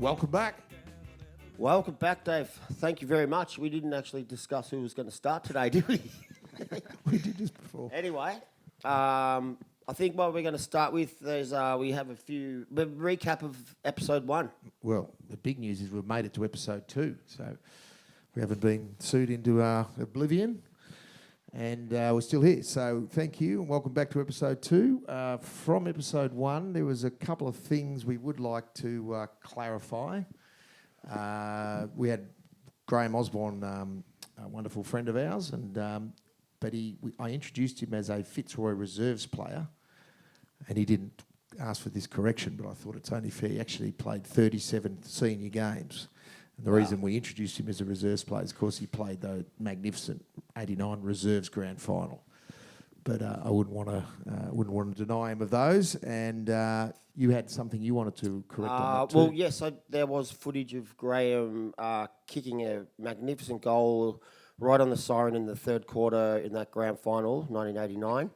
welcome back. Welcome back, Dave. Thank you very much. We didn't actually discuss who was going to start today, did we? We did this before. Anyway, I think what we're going to start with is we have a recap of episode 1. Well, the big news is we've made it to episode 2, so we haven't been sued into oblivion, and we're still here. So thank you, and welcome back to episode 2. From episode 1, there was a couple of things we would like to clarify. We had Graham Osborne, a wonderful friend of ours, and I introduced him as a Fitzroy Reserves player, and he didn't ask for this correction, but I thought it's only fair. He actually played 37 senior games, and the reason we introduced him as a reserves player is, of course, he played the magnificent '89 Reserves Grand Final. But I wouldn't want to deny him of those. And you had something you wanted to correct on that too. Well, yes, there was footage of Graham kicking a magnificent goal right on the siren in the third quarter in that grand final, 1989.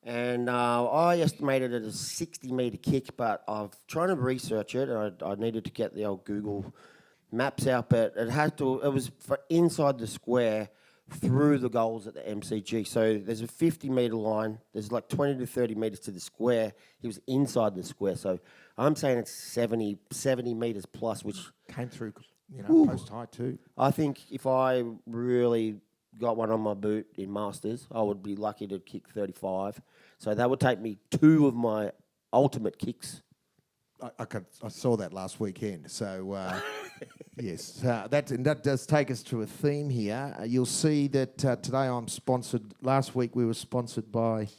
And I estimated it as a 60-metre kick, but I've tried to research it. I needed to get the old Google Maps out, but it was for inside the square, through the goals at the MCG. So there's a 50-metre line. There's like 20 to 30 metres to the square. He was inside the square. So I'm saying it's 70 metres plus, which came through, post height too. I think if I really got one on my boot in Masters, I would be lucky to kick 35. So that would take me 2 of my ultimate kicks. I saw that last weekend. So yes, that does take us to a theme here. You'll see that today I'm sponsored. Last week we were sponsored by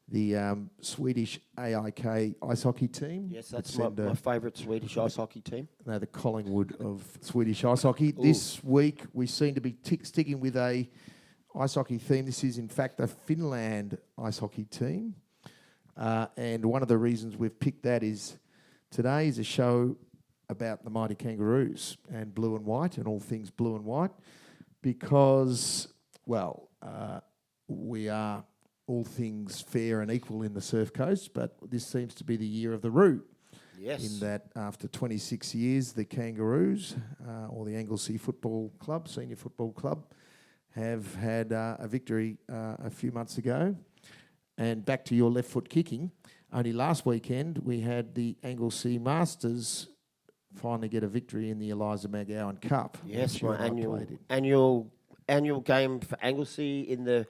the Swedish AIK ice hockey team. Yes, that's my favourite Swedish ice hockey team. They're the Collingwood of Swedish ice hockey. Ooh. This week we seem to be sticking with a ice hockey theme. This is in fact a Finland ice hockey team, and one of the reasons we've picked that is today is a show about the mighty Kangaroos and blue and white and all things blue and white because, we are all things fair and equal in the Surf Coast, but this seems to be the year of the Roo. Yes. In that after 26 years, the Kangaroos, or the Anglesea Football Club, Senior Football Club, have had a victory a few months ago. And back to your left foot kicking, only last weekend we had the Anglesea Masters finally get a victory in the Eliza McGowan Cup. Yes, my annual game for Anglesea in the.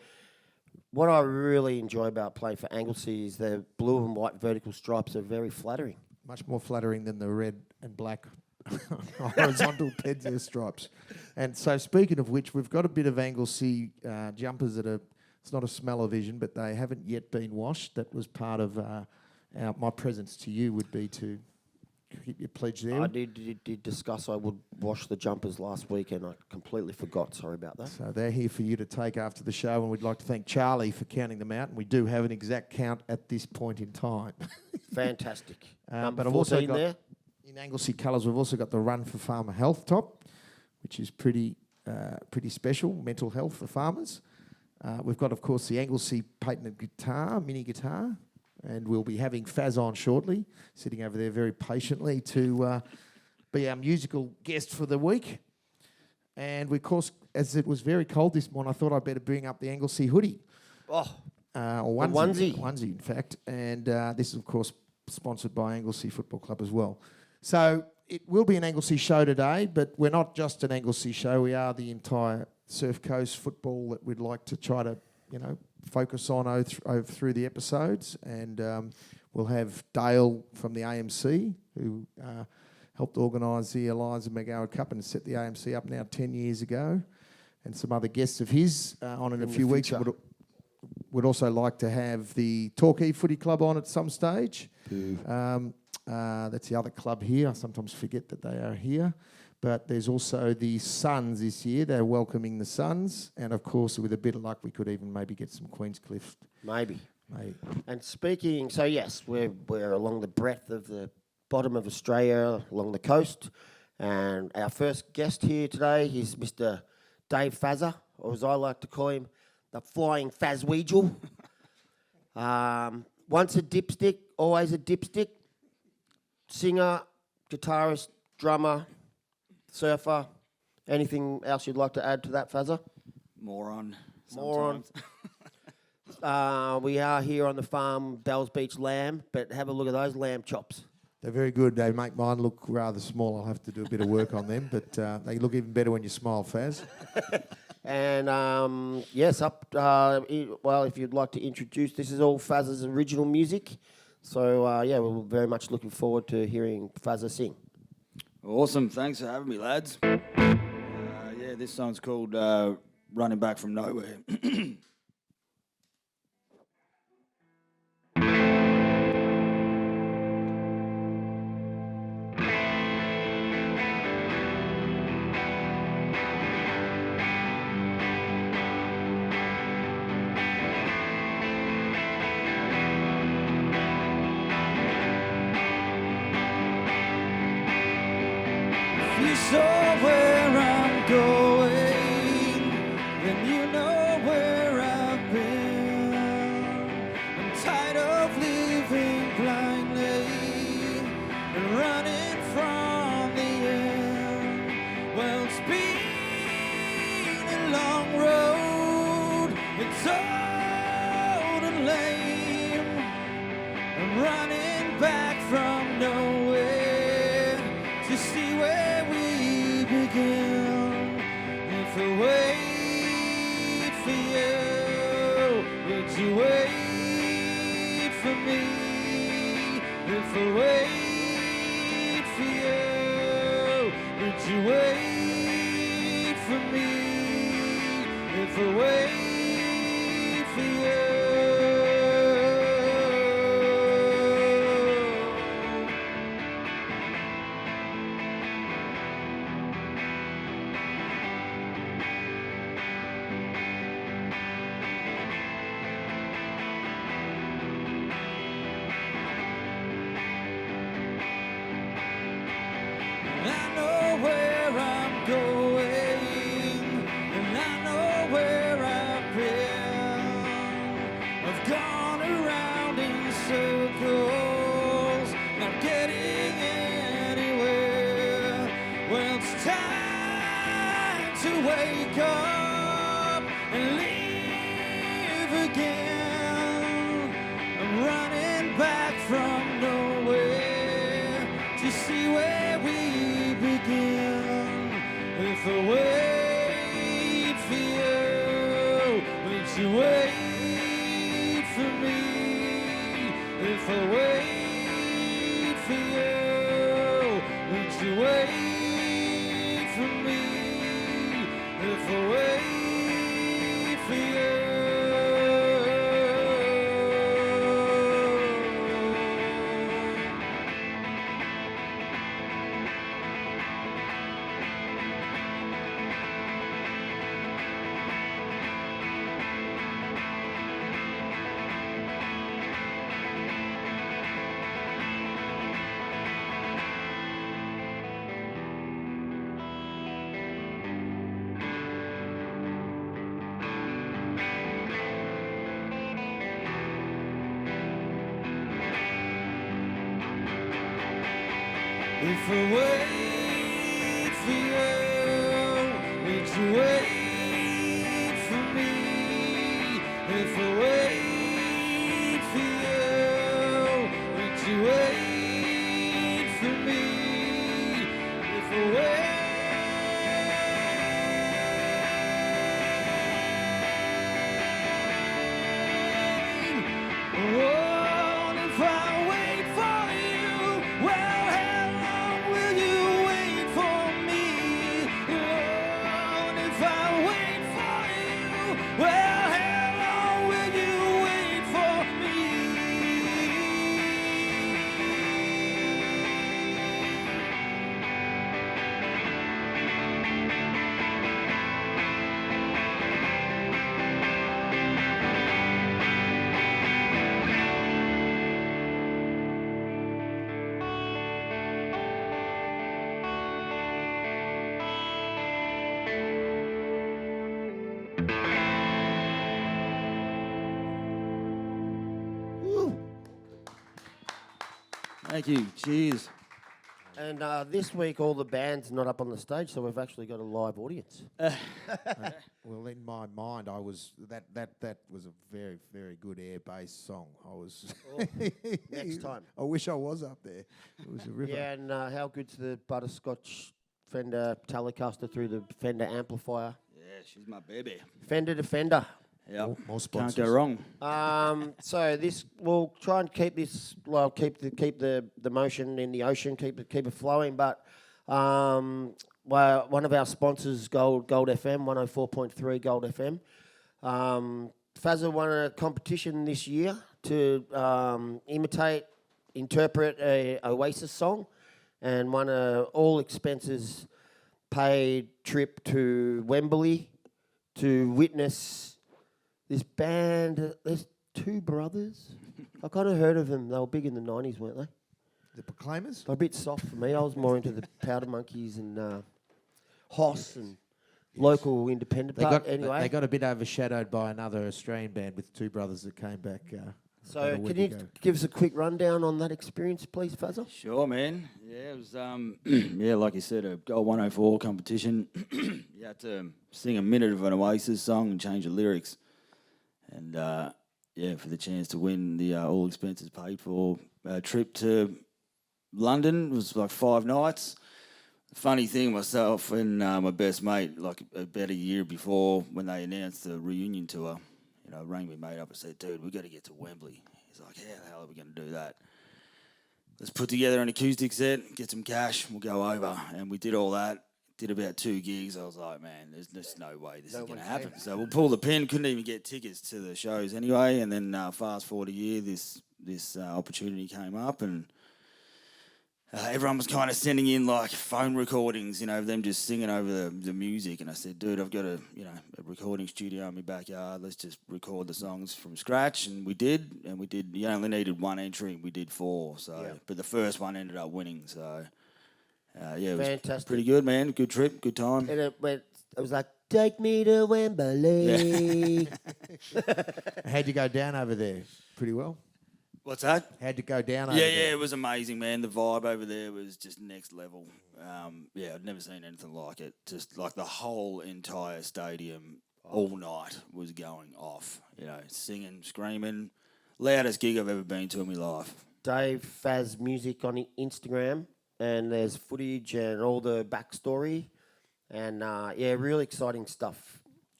What I really enjoy about playing for Anglesea is the blue and white vertical stripes are very flattering. Much more flattering than the red and black horizontal Pedzia stripes. And so, speaking of which, we've got a bit of Anglesea jumpers that are. It's not a smell-o-vision, but they haven't yet been washed. That was part of my presence to you would be to keep your pledge there. I did discuss I would wash the jumpers last week and I completely forgot. Sorry about that. So they're here for you to take after the show, and we'd like to thank Charlie for counting them out. And we do have an exact count at this point in time. Fantastic. But I've also got, there. In Anglesea colours, we've also got the Run for Farmer Health top, which is pretty special, mental health for farmers. We've got, of course, the Anglesea patented guitar, mini guitar, and we'll be having Fazz on shortly, sitting over there very patiently to be our musical guest for the week. And we, of course, as it was very cold this morning, I thought I'd better bring up the Anglesea hoodie. Oh, or onesie. Onesie, in fact. And this is, of course, sponsored by Anglesea Football Club as well. So it will be an Anglesea show today, but we're not just an Anglesea show. We are the entire Surf Coast football that we'd like to try to, focus on through the episodes. And we'll have Dale from the AMC, who helped organise the Eliza McGowan Cup and set the AMC up now 10 years ago, and some other guests of his on in a few weeks. Would also like to have the Torquay Footy Club on at some stage. That's the other club here. I sometimes forget that they are here. But there's also the Suns this year. They're welcoming the Suns. And, of course, with a bit of luck, we could even maybe get some Queenscliff. Maybe. And speaking... So, yes, we're along the breadth of the bottom of Australia, along the coast. And our first guest here today is Mr. Dave Fazzer, or as I like to call him, the Flying Fazweedle. Once a dipstick, always a dipstick. Singer, guitarist, drummer, surfer. Anything else you'd like to add to that, Fazza? Moron. Moron. We are here on the farm, Bells Beach lamb, but have a look at those lamb chops. They're very good. They make mine look rather small. I'll have to do a bit of work on them, but they look even better when you smile, Faz. And yes, if you'd like to introduce, this is all Faz's original music. So we're very much looking forward to hearing Fazza sing. Awesome. Thanks for having me, lads. This song's called Running Back from Nowhere. You saw where I'm going, then you know where I've been. I'm tired of living blindly and running from the end. Well, it's been a long road, it's old and lame. I'm running back from nowhere to see where we begin. If I wait for you, would you wait for me? If I wait for you, would you wait for me? If I wait for you. I know where I'm going, and I know where I've been. I've gone around in circles, not getting anywhere. Well, it's time to wake up and live again. I'm running back from nowhere to see where we begin. If I wait for you, would you wait for me? If I wait for you, would you wait for me? If I wait for you. If I wait for you, would you wait for me? If I wait for you, would you wait for me? If I wait. Oh, if I wait for you, well, how long will you wait for me? Oh, if I wait for you, well, how long will you wait for me? Thank you. Cheers. And this week, all the band's not up on the stage, so we've actually got a live audience. Well, in my mind, I was that was a very, very good air bass song. I was Next time. I wish I was up there. It was a river. Yeah, and how good's the butterscotch Fender Telecaster through the Fender amplifier? Yeah, she's my baby. Fender to Fender. Yeah, More can't sponsors. go wrong. So this we'll try and keep this keep the motion in the ocean, keep it flowing. But well, one of our sponsors, Gold FM, 104.3 Gold FM. Fazz won a competition this year to interpret a Oasis song, and won a all expenses paid trip to Wembley to witness this band. There's two brothers. I kind of heard of them. They were big in the 90s, weren't they? The Proclaimers? They're a bit soft for me. I was more into the Powder Monkeys and Hoss and local independent. They got a bit overshadowed by another Australian band with two brothers that came back. So about a week can you ago. give us a quick rundown on that experience, please, Fazza? Sure, man. Yeah, it was, yeah, like you said, a Gold 104 competition. You had to sing a minute of an Oasis song and change the lyrics. And, yeah, for the chance to win the all expenses paid for trip to London. It was like 5 nights. Funny thing, myself and my best mate, like about a year before when they announced the reunion tour, you know, rang me mate up and said, dude, we got to get to Wembley. He's like, how the hell are we going to do that? Let's put together an acoustic set, get some cash, we'll go over. And we did all that, did about 2 gigs. I was like, man, there's just no way this is going to happen. So we'll pull the pin, couldn't even get tickets to the shows anyway. And then fast forward a year, this opportunity came up, and everyone was kind of sending in like phone recordings, you know, of them just singing over the music. And I said, dude, I've got a recording studio in my backyard. Let's just record the songs from scratch. And we did. You only needed 1 entry. We did 4. So, Yeah. But the first one ended up winning. So, yeah, it was Fantastic. pretty good, man. Good trip, good time. And it was like, take me to Wembley. How'd you go down over there? Pretty well? What's that? How'd you go down over Yeah, there? it was amazing, man. The vibe over there was just next level. Yeah, I'd never seen anything like it. Just like the whole entire stadium all night was going off. You know, singing, screaming. Loudest gig I've ever been to in my life. Dave Fazz Music on Instagram, and there's footage and all the backstory. And, yeah, really exciting stuff.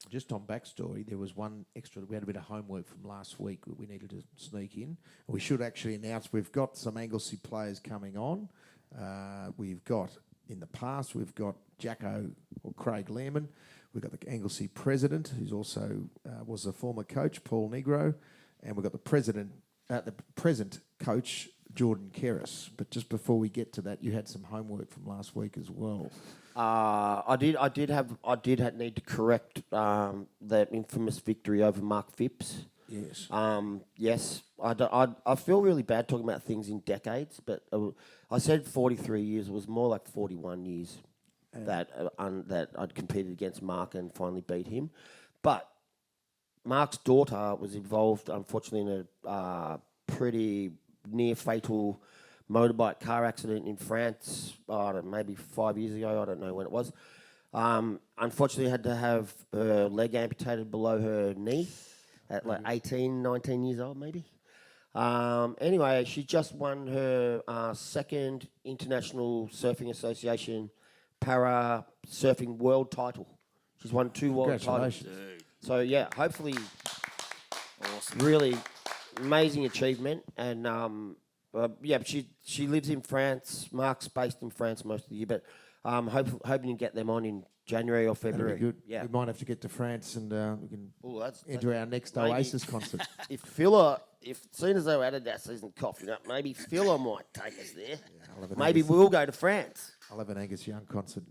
Just on backstory, there was one extra. We had a bit of homework from last week that we needed to sneak in. We should actually announce we've got some Anglesea players coming on. We've got, in the past, we've got Jacko or Craig Leeman. We've got the Anglesea president, who's also was a former coach, Paul Nigro. And we've got the present coach, Jordan Keras. But just before we get to that, you had some homework from last week as well. I did need to correct that infamous victory over Mark Phipps. Yes. Yes, I feel really bad talking about things in decades, but I said 43 years. It was more like 41 years that I'd competed against Mark and finally beat him. But Mark's daughter was involved, unfortunately, in a pretty near fatal motorbike car accident in France, maybe 5 years ago. I don't know when it was. Unfortunately, had to have her leg amputated below her knee at like 18, 19 years old, maybe. Anyway, she just won her second International Surfing Association Para Surfing World title. She's won 2 world titles. Congratulations. So, yeah, hopefully, Awesome. really amazing achievement. And, yeah, she lives in France. Mark's based in France most of the year, but hoping to get them on in January or That'd February. be good. Yeah. We might have to get to France and we can That's enter our next maybe- Oasis concert. If soon as they were Adidas season coughing up, maybe Philo might take us there. I'll have an Maybe Angus- we'll go to France. I'll have an Angus Young concert.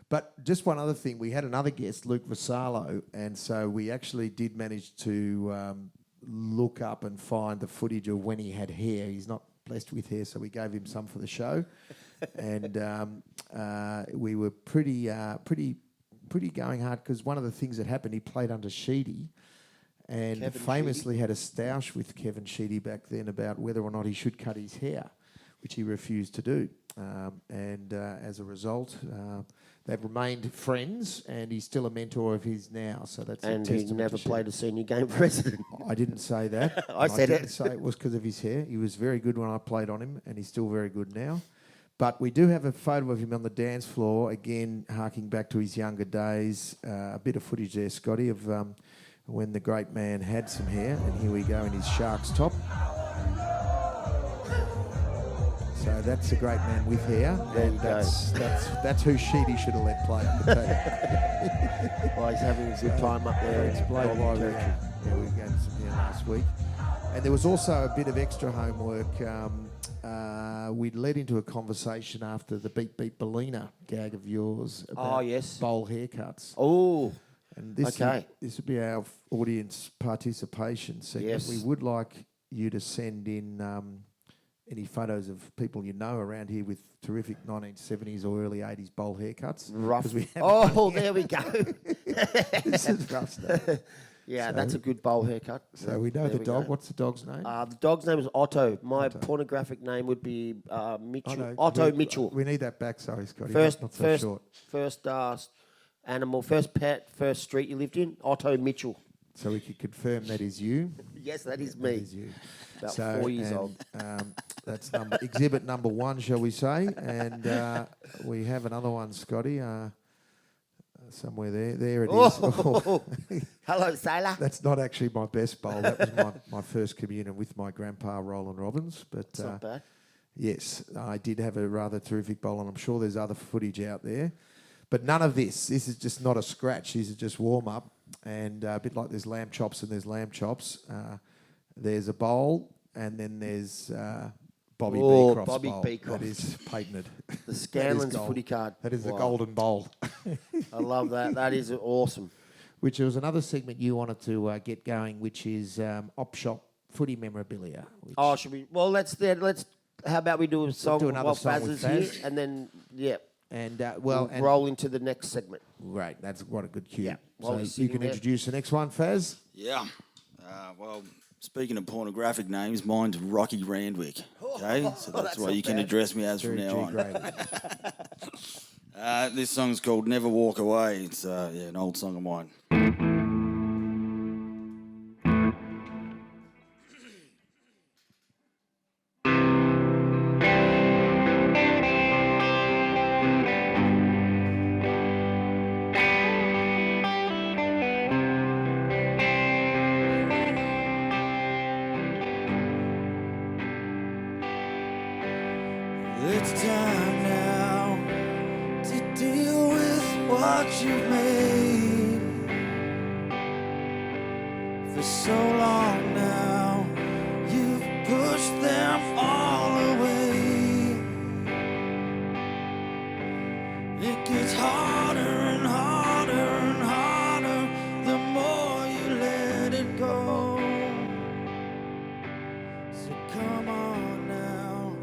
But just one other thing, we had another guest, Luke Vassallo, and so we actually did manage to look up and find the footage of when he had hair. He's not blessed with hair, so we gave him some for the show. And we were pretty going hard because one of the things that happened, he played under Sheedy and Kevin famously had a stoush with Kevin Sheedy back then about whether or not he should cut his hair, which he refused to do. and as a result, they've remained friends, and he's still a mentor of his now. So that's And a he testament never to Shep. played a senior game for Essendon. I didn't say that. I said didn't it. say it was because of his hair. He was very good when I played on him, and he's still very good now. But we do have a photo of him on the dance floor, again, harking back to his younger days. A bit of footage there, Scotty, of when the great man had some hair. And here we go in his Sharks top. So that's a great man with hair. There And you go. that's who Sheedy should have let play. I can tell you. Well, he's having a good time up there. It's played in by the territory. we gave him some hair last week. And there was also a bit of extra homework. We'd led into a conversation after the Beat Beat Bellina gag of yours about yes. bowl haircuts. Oh, And this okay. this would be our audience participation segment. Yes. We would like you to send in any photos of people you know around here with terrific 1970s or early 80s bowl haircuts. rough. 'Cause we have Oh, there we go. this is rough stuff. Yeah, So- that's a good bowl haircut. So we know There the we dog. go. What's the dog's name? The dog's name is Otto. My Otto. pornographic name would be Mitchell. I know. Otto We- Mitchell. We need that back, sorry, Scotty. First, not so first, short. first animal, first pet, first street you lived in. Otto Mitchell. So we could confirm that is you. Yes, that is That me. is you. About 4 years old. That's exhibit number 1, shall we say? And we have another one, Scotty, somewhere there. There it is. Oh, hello, sailor. That's not actually my best bowl. That was my first communion with my grandpa, Roland Robbins. But It's not bad. yes, I did have a rather terrific bowl, and I'm sure there's other footage out there. But none of this. This is just not a scratch. These are just warm-up. And a bit like there's lamb chops and there's lamb chops. There's a bowl, and then there's Bobby Beecroft's Bobby bowl. Beecroft. That is patented. The Scanlon's gold. footy card. That is the Wow. golden bowl. I love that. That is awesome. Which was another segment you wanted to get going, which is op shop footy memorabilia. Which Oh, should we? Well, let's. How about we do a song do another while song Fazz with is Fazz. here, and then and we'll and roll into the next segment. great. That's what a good cue. Yeah. While So we're you sitting can there. introduce the next one, Faz. Yeah. Well, speaking of pornographic names, mine's Rocky Randwick. Okay, so that's that's what not you can bad. address me as from Very now on. G-graded. This song's called "Never Walk Away." It's an old song of mine. It's time now to deal with what you've made. For so long now, you've pushed them all away. It gets harder and harder and harder the more you let it go. So come on now,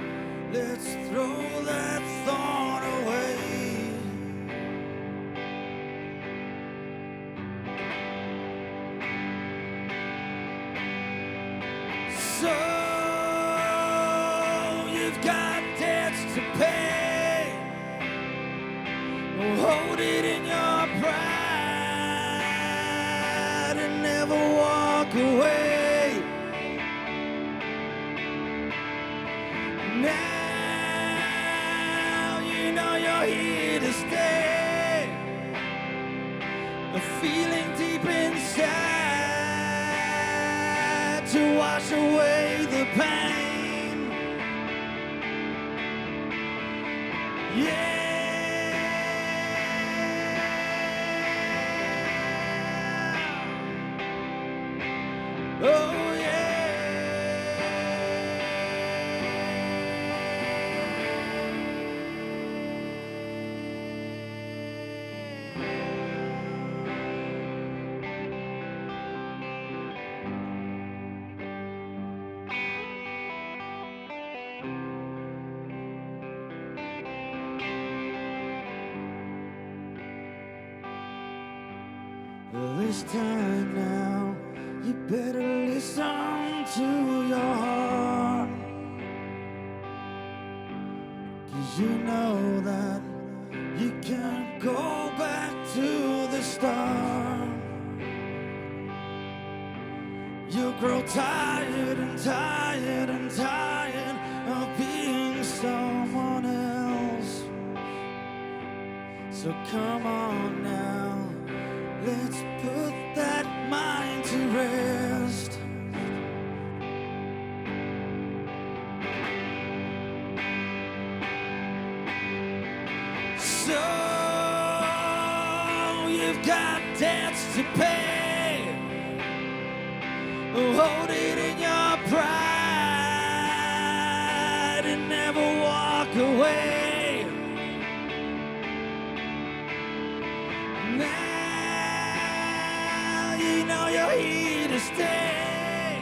let's throw that thought away. So you've got debts to pay. Hold it in your pride and never walk away. Now you know you're here to stay. A feeling deep inside to wash away the pain. Yeah. Oh yeah. Well, this time now, you better listen to your heart. 'Cause you know that you can't go back to the start. You'll grow tired and tired and tired of being someone else. So come on now, let's put that mind to rest. So you've got debts to pay. Hold it in your pride and never walk away. Now you know you're here to stay.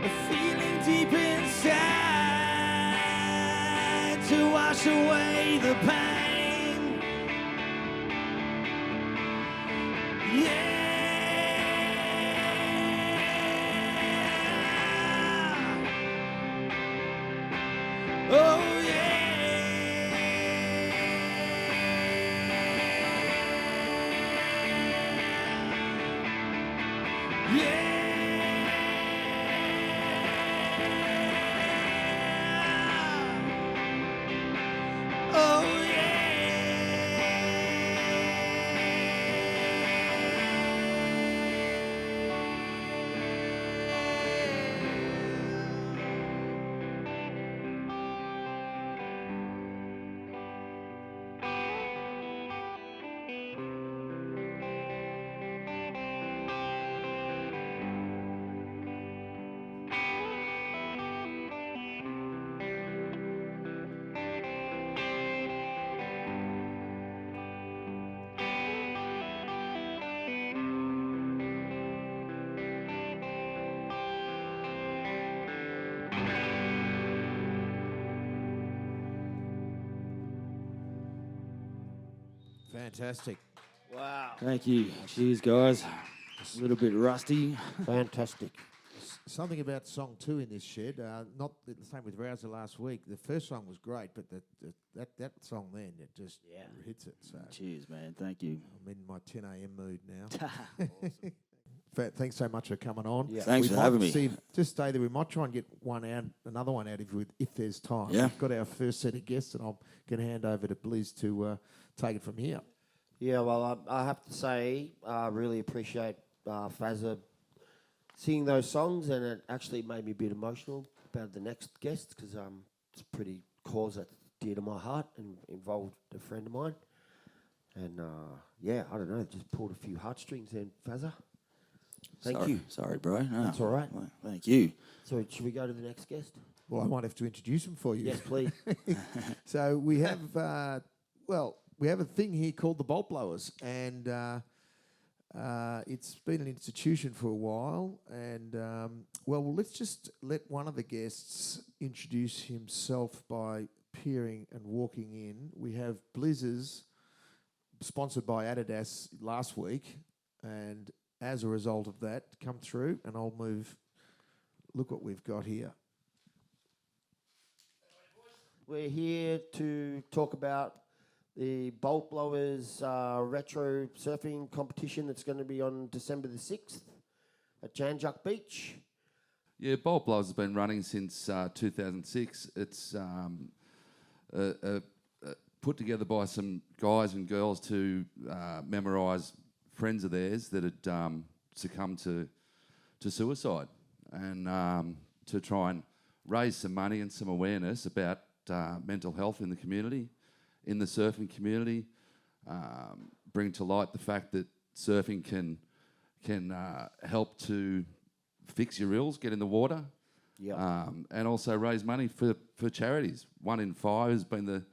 A feeling deep inside to wash away the pain. Yeah. Oh Fantastic. Wow. Thank you. Cheers, guys. A little bit rusty. Fantastic. Something about song 2 in this shed. Not the same with Rouser last week. The first song was great, but that song then, it just hits it. So Cheers, man. Thank you. I'm in my 10 a.m. mood now. Thanks so much for coming on. Yeah. Thanks We for might having me. see just stay there. We might try and get another one out if there's time. Yeah. We've got our first set of guests, and I'm going to hand over to Blizz to take it from here. Yeah, well, I have to say, I really appreciate Fazz singing those songs, and it actually made me a bit emotional about the next guest because it's a pretty cause that's dear to my heart and involved a friend of mine. And yeah, I don't know, just pulled a few heartstrings in, Fazza. Thank you. Sorry, bro. No. That's all right. Well, thank you. So should we go to the next guest? Well, I might have to introduce him for you. Yes, please. So we have, we have a thing here called the Bolt Blowers, and it's been an institution for a while. And let's just let one of the guests introduce himself by peering and walking in. We have Blizz's, sponsored by Adidas last week, and as a result of that, come through, and I'll move. Look what we've got here. We're here to talk about the Bolt Blowers retro surfing competition that's going to be on December the 6th at Juc Beach. Yeah, Bolt Blowers has been running since 2006. It's put together by some guys and girls to memorise friends of theirs that had succumbed to suicide, and to try and raise some money and some awareness about mental health in the community, in the surfing community, bring to light the fact that surfing can help to fix your ills, get in the water, and also raise money for charities. 1 in 5 has been the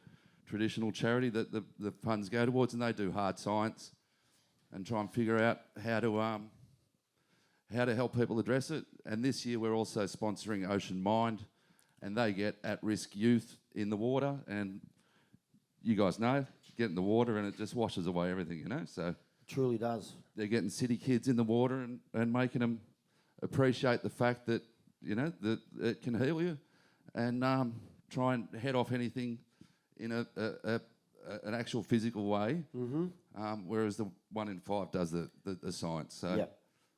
traditional charity that the funds go towards, and they do hard science and try and figure out how to help people address it. And this year we're also sponsoring Ocean Mind, and they get at-risk youth in the water, and you guys know, get in the water and it just washes away everything, you know. So It truly does. they're getting city kids in the water and making them appreciate the fact that, you know, that it can heal you. And try and head off anything in an actual physical way, whereas the 1 in 5 does the science. So,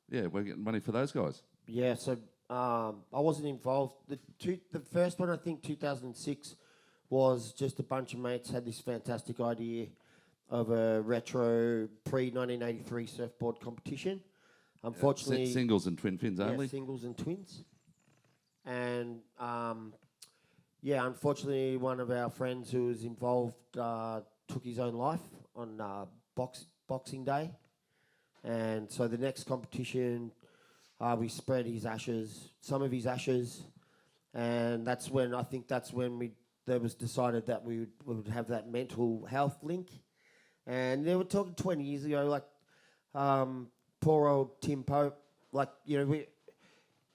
yeah, we're getting money for those guys. Yeah, so I wasn't involved. The first one, I think 2006, was just a bunch of mates had this fantastic idea of a retro pre-1983 surfboard competition. Unfortunately... singles and twin fins only? Yeah, singles and twins. And, unfortunately, one of our friends who was involved took his own life on Boxing Day. And so the next competition, we spread some of his ashes. And that's when there was decided that we would have that mental health link. And they were talking 20 years ago, like poor old Tim Pope,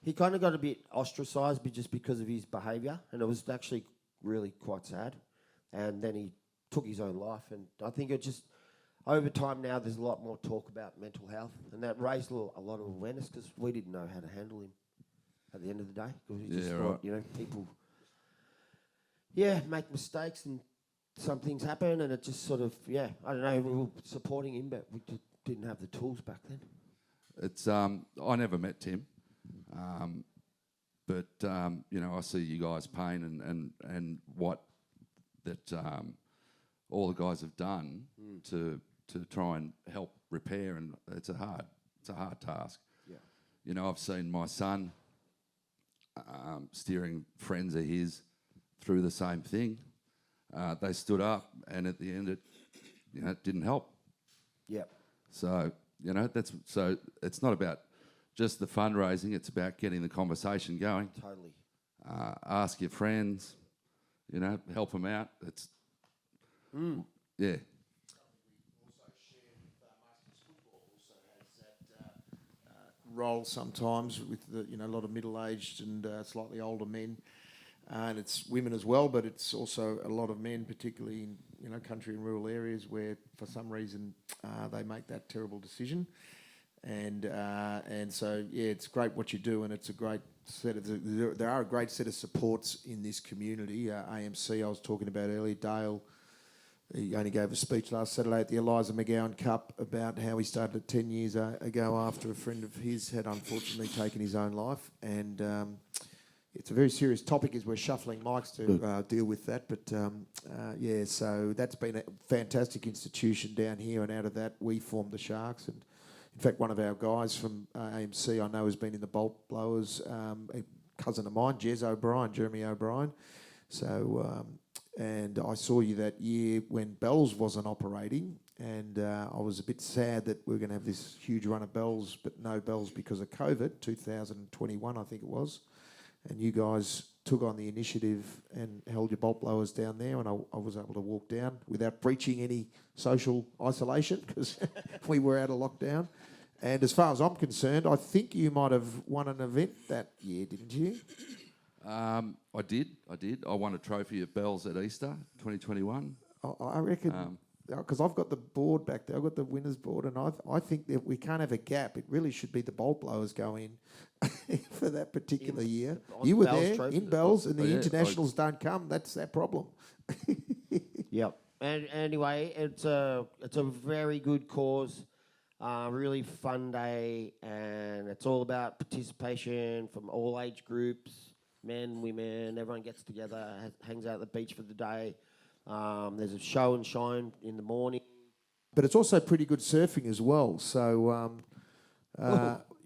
he kind of got a bit ostracised just because of his behaviour, and it was actually really quite sad. And then he took his own life, and I think it just, over time now, there's a lot more talk about mental health, and that raised a lot of awareness because we didn't know how to handle him at the end of the day. Because we just thought, people... make mistakes and some things happen, and it just sort of, I don't know, we were supporting him, but we just didn't have the tools back then. It's I never met Tim, but I see you guys' pain and what that all the guys have done to try and help repair, and it's a hard task. Yeah, I've seen my son steering friends of his through the same thing. They stood up, and at the end, it didn't help. Yeah. So it's not about just the fundraising; it's about getting the conversation going. Totally. Ask your friends, help them out. It's yeah. Role sometimes with a lot of middle-aged and slightly older men. And it's women as well, but it's also a lot of men, particularly in country and rural areas where, for some reason, they make that terrible decision. And so it's great what you do, and it's a great set of there are a great set of supports in this community. AMC I was talking about earlier, Dale. He only gave a speech last Saturday at the Eliza McGowan Cup about how he started 10 years ago after a friend of his had unfortunately taken his own life, and. It's a very serious topic as we're shuffling mics to deal with that. But, so that's been a fantastic institution down here, and out of that we formed the Sharks. And, in fact, one of our guys from AMC I know has been in the Bolt Blowers, a cousin of mine, Jeremy O'Brien. So, and I saw you that year when Bells wasn't operating, and I was a bit sad that we were going to have this huge run of Bells, but no Bells because of COVID, 2021 I think it was. And you guys took on the initiative and held your bolt blowers down there, and I was able to walk down without breaching any social isolation because we were out of lockdown. And as far as I'm concerned, I think you might have won an event that year, didn't you? I did. I won a trophy at Bells at Easter 2021. I reckon... because I've got the board back there, I've got the winners board, and I think that we can't have a gap. It really should be the bolt blowers go in for that particular year. You were there trophy. In Bells, and the internationals don't come. That's their problem. Yep. And anyway, it's a very good cause, really fun day, and it's all about participation from all age groups, men, women. Everyone gets together, hangs out at the beach for the day. There's a show and shine in the morning. But it's also pretty good surfing as well. So,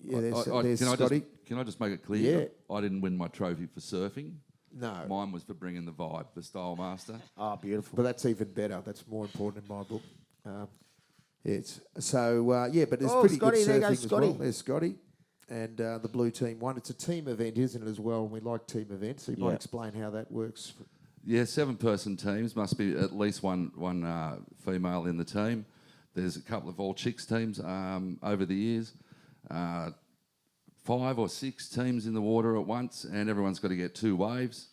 there's Scotty. Can I just make it clear? Yeah. I didn't win my trophy for surfing. No. Mine was for bringing the vibe, the Style Master. Beautiful. But that's even better. That's more important in my book. But there's pretty Scotty, good surfing there goes as Scotty. well. There's Scotty. And the blue team won. It's a team event, isn't it, as well? And we like team events. So you might explain how that works. Yeah, 7-person teams. Must be at least one female in the team. There's a couple of all chicks teams over the years. 5 or 6 teams in the water at once, and everyone's got to get 2 waves.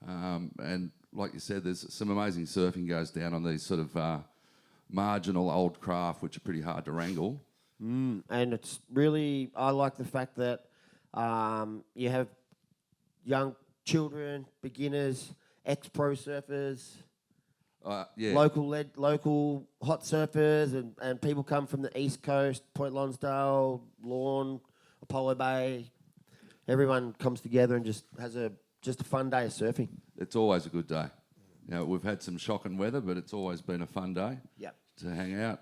And like you said, there's some amazing surfing goes down on these sort of marginal old craft, which are pretty hard to wrangle. And it's really, I like the fact that you have young children, beginners, ex-pro surfers, Yeah. local hot surfers, and people come from the East Coast, Point Lonsdale, Lorne, Apollo Bay. Everyone comes together and just has a fun day of surfing. It's always a good day. You know, we've had some shocking weather, but it's always been a fun day. Yep. To hang out.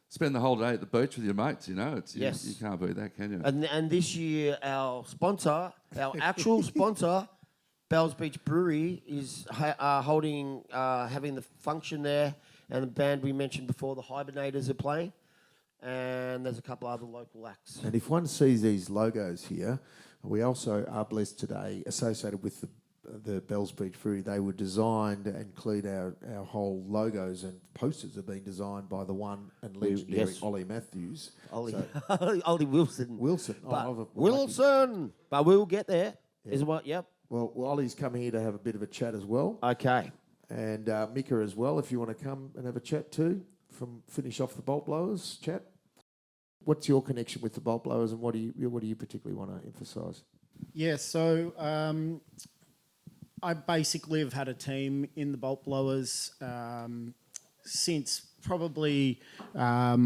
Spend the whole day at the beach with your mates, you know. Yes. You can't beat that, can you? And this year, our sponsor, our actual sponsor, Bells Beach Brewery, is having the function there, and the band we mentioned before, the Hibernators, are playing, and there's a couple other local acts. And if one sees these logos here, we also are blessed today, associated with the Bells Beach Brewery. They were designed and include our whole logos and posters have been designed by the one and legendary Ollie Matthews. Ollie Wilson. Wilson. Wilson! But we'll get there. Yeah. Is what? Yep. Well, Ollie's come here to have a bit of a chat as well. Okay. And Mika as well, if you want to come and have a chat too, finish off the bolt blowers chat. What's your connection with the bolt blowers, and what do you particularly want to emphasise? Yeah, so I basically have had a team in the bolt blowers since probably I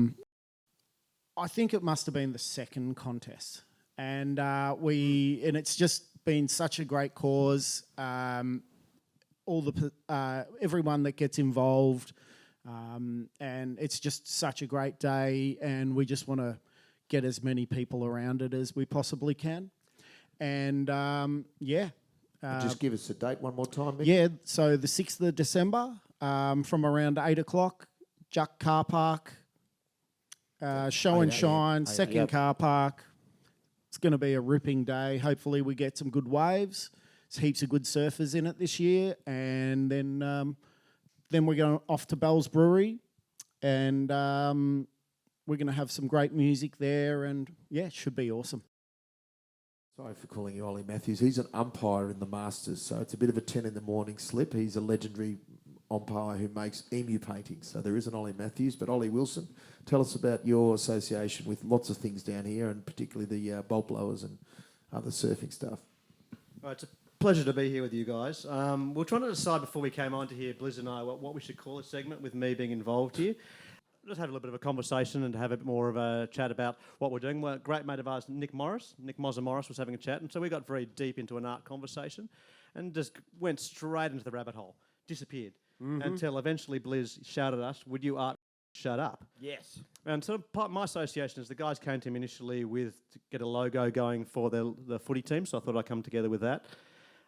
think it must have been the second contest, and it's just been such a great cause. All the everyone that gets involved. And it's just such a great day, and we just want to get as many people around it as we possibly can. And just give us a date one more time, Mick. Yeah, so the 6th of December from around 8 o'clock, Juc Car Park, show and shine, second car park. It's going to be a ripping day. Hopefully we get some good waves. There's heaps of good surfers in it this year, and then we're going off to Bell's Brewery, and we're going to have some great music there, and yeah, it should be awesome. Sorry for calling you Ollie Matthews. He's an umpire in the Masters, so it's a bit of a 10 in the morning slip. He's a legendary umpire who makes emu paintings. So there is an Ollie Matthews, but Ollie Wilson, tell us about your association with lots of things down here, and particularly the bolt blowers and other surfing stuff. Well, it's a pleasure to be here with you guys. We're trying to decide before we came on to here, Blizz and I, what we should call this segment with me being involved here. Just have a little bit of a conversation and have a bit more of a chat about what we're doing. Well, a great mate of ours, Nick Mozza Morris, was having a chat, and so we got very deep into an art conversation and just went straight into the rabbit hole, disappeared, until eventually Blizz shouted at us, "Would you art shut up?" Yes. And so part of my association is the guys came to him initially to get a logo going for the footy team, so I thought I'd come together with that.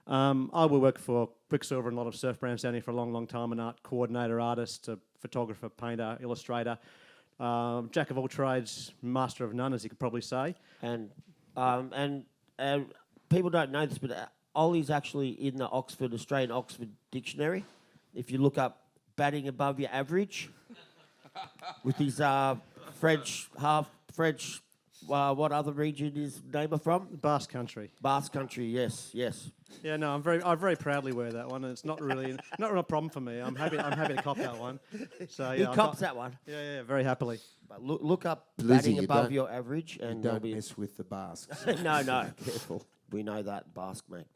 I will work for Quicksilver and a lot of surf brands down here for a long, long time, an art coordinator, artist, photographer, painter, illustrator, jack of all trades, master of none, as you could probably say. And people don't know this, but Ollie's actually in the Australian Oxford Dictionary. If you look up batting above your average, with his French, what other region is Neymar from? Basque Country. Basque Country, yes. Yeah, no, I very proudly wear that one, and it's not really a problem for me. I'm happy to cop that one. So He yeah, cops that one. Yeah, very happily. But look up Blizzy, batting you above don't- your average, and You there'll don't be mess with the Basques. no, careful. We know that Basque, mate.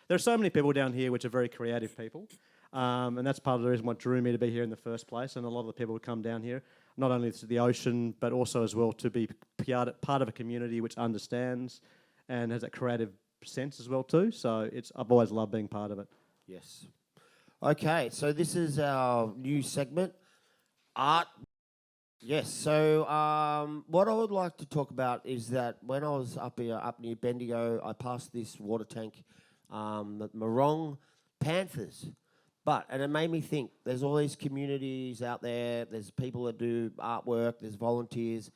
There are so many people down here which are very creative people, and that's part of the reason what drew me to be here in the first place. And a lot of the people who come down here, not only to the ocean, but also as well to be part of a community which understands and has that creative sense as well too. So I've always loved being part of it. Yes. Okay, so this is our new segment, art. Yes. So what I would like to talk about is that when I was up near Bendigo, I passed this water tank, the Morong Panthers. And it made me think, there's all these communities out there, there's people that do artwork, there's volunteers.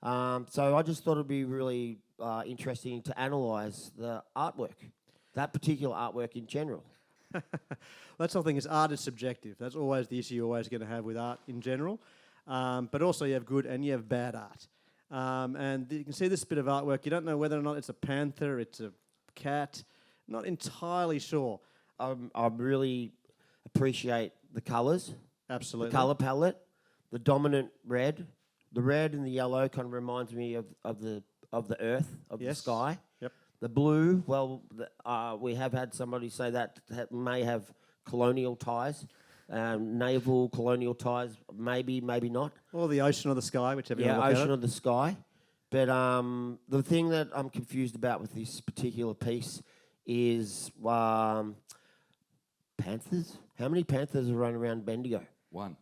So I just thought it'd be really interesting to analyse the artwork, that particular artwork in general. That's the thing, is art is subjective. That's always the issue you're always going to have with art in general. But also you have good and you have bad art. And you can see this bit of artwork. You don't know whether or not it's a panther, it's a cat. Not entirely sure. I really appreciate the colours. Absolutely. The colour palette, the dominant red. The red and the yellow kind of reminds me of the earth, of the Yes. sky. Yep. The blue, well, we have had somebody say that may have colonial ties, naval colonial ties, maybe not. Or the ocean or the sky, whichever you want to look ocean at or the sky. But the thing that I'm confused about with this particular piece is panthers. How many panthers are running around Bendigo? One.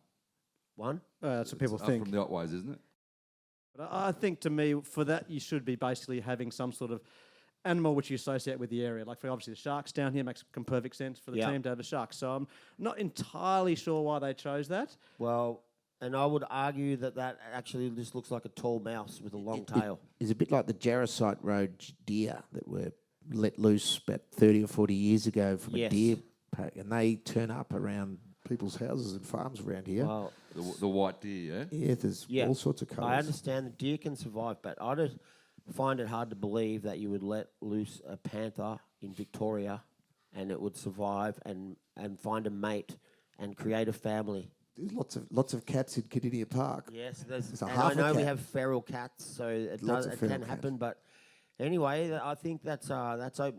One? That's what people Up think. from the Otways, isn't it? But I think to me, for that, you should be basically having some sort of animal which you associate with the area. Like for obviously the sharks down here makes perfect sense for the team to have a shark. So I'm not entirely sure why they chose that. Well, and I would argue that actually just looks like a tall mouse with a long tail. It's a bit like the Jarosite Road deer that were let loose about 30 or 40 years ago from a deer pack, and they turn up around people's houses and farms around here. Well, The white deer, yeah? Yeah, there's all sorts of colours. I understand the deer can survive, but I just find it hard to believe that you would let loose a panther in Victoria and it would survive and find a mate and create a family. There's lots of cats in Cardinia Park. Yes, there's a and half I a know we cat. have feral cats, so it Lots of feral can happen. But anyway, I think that's It's a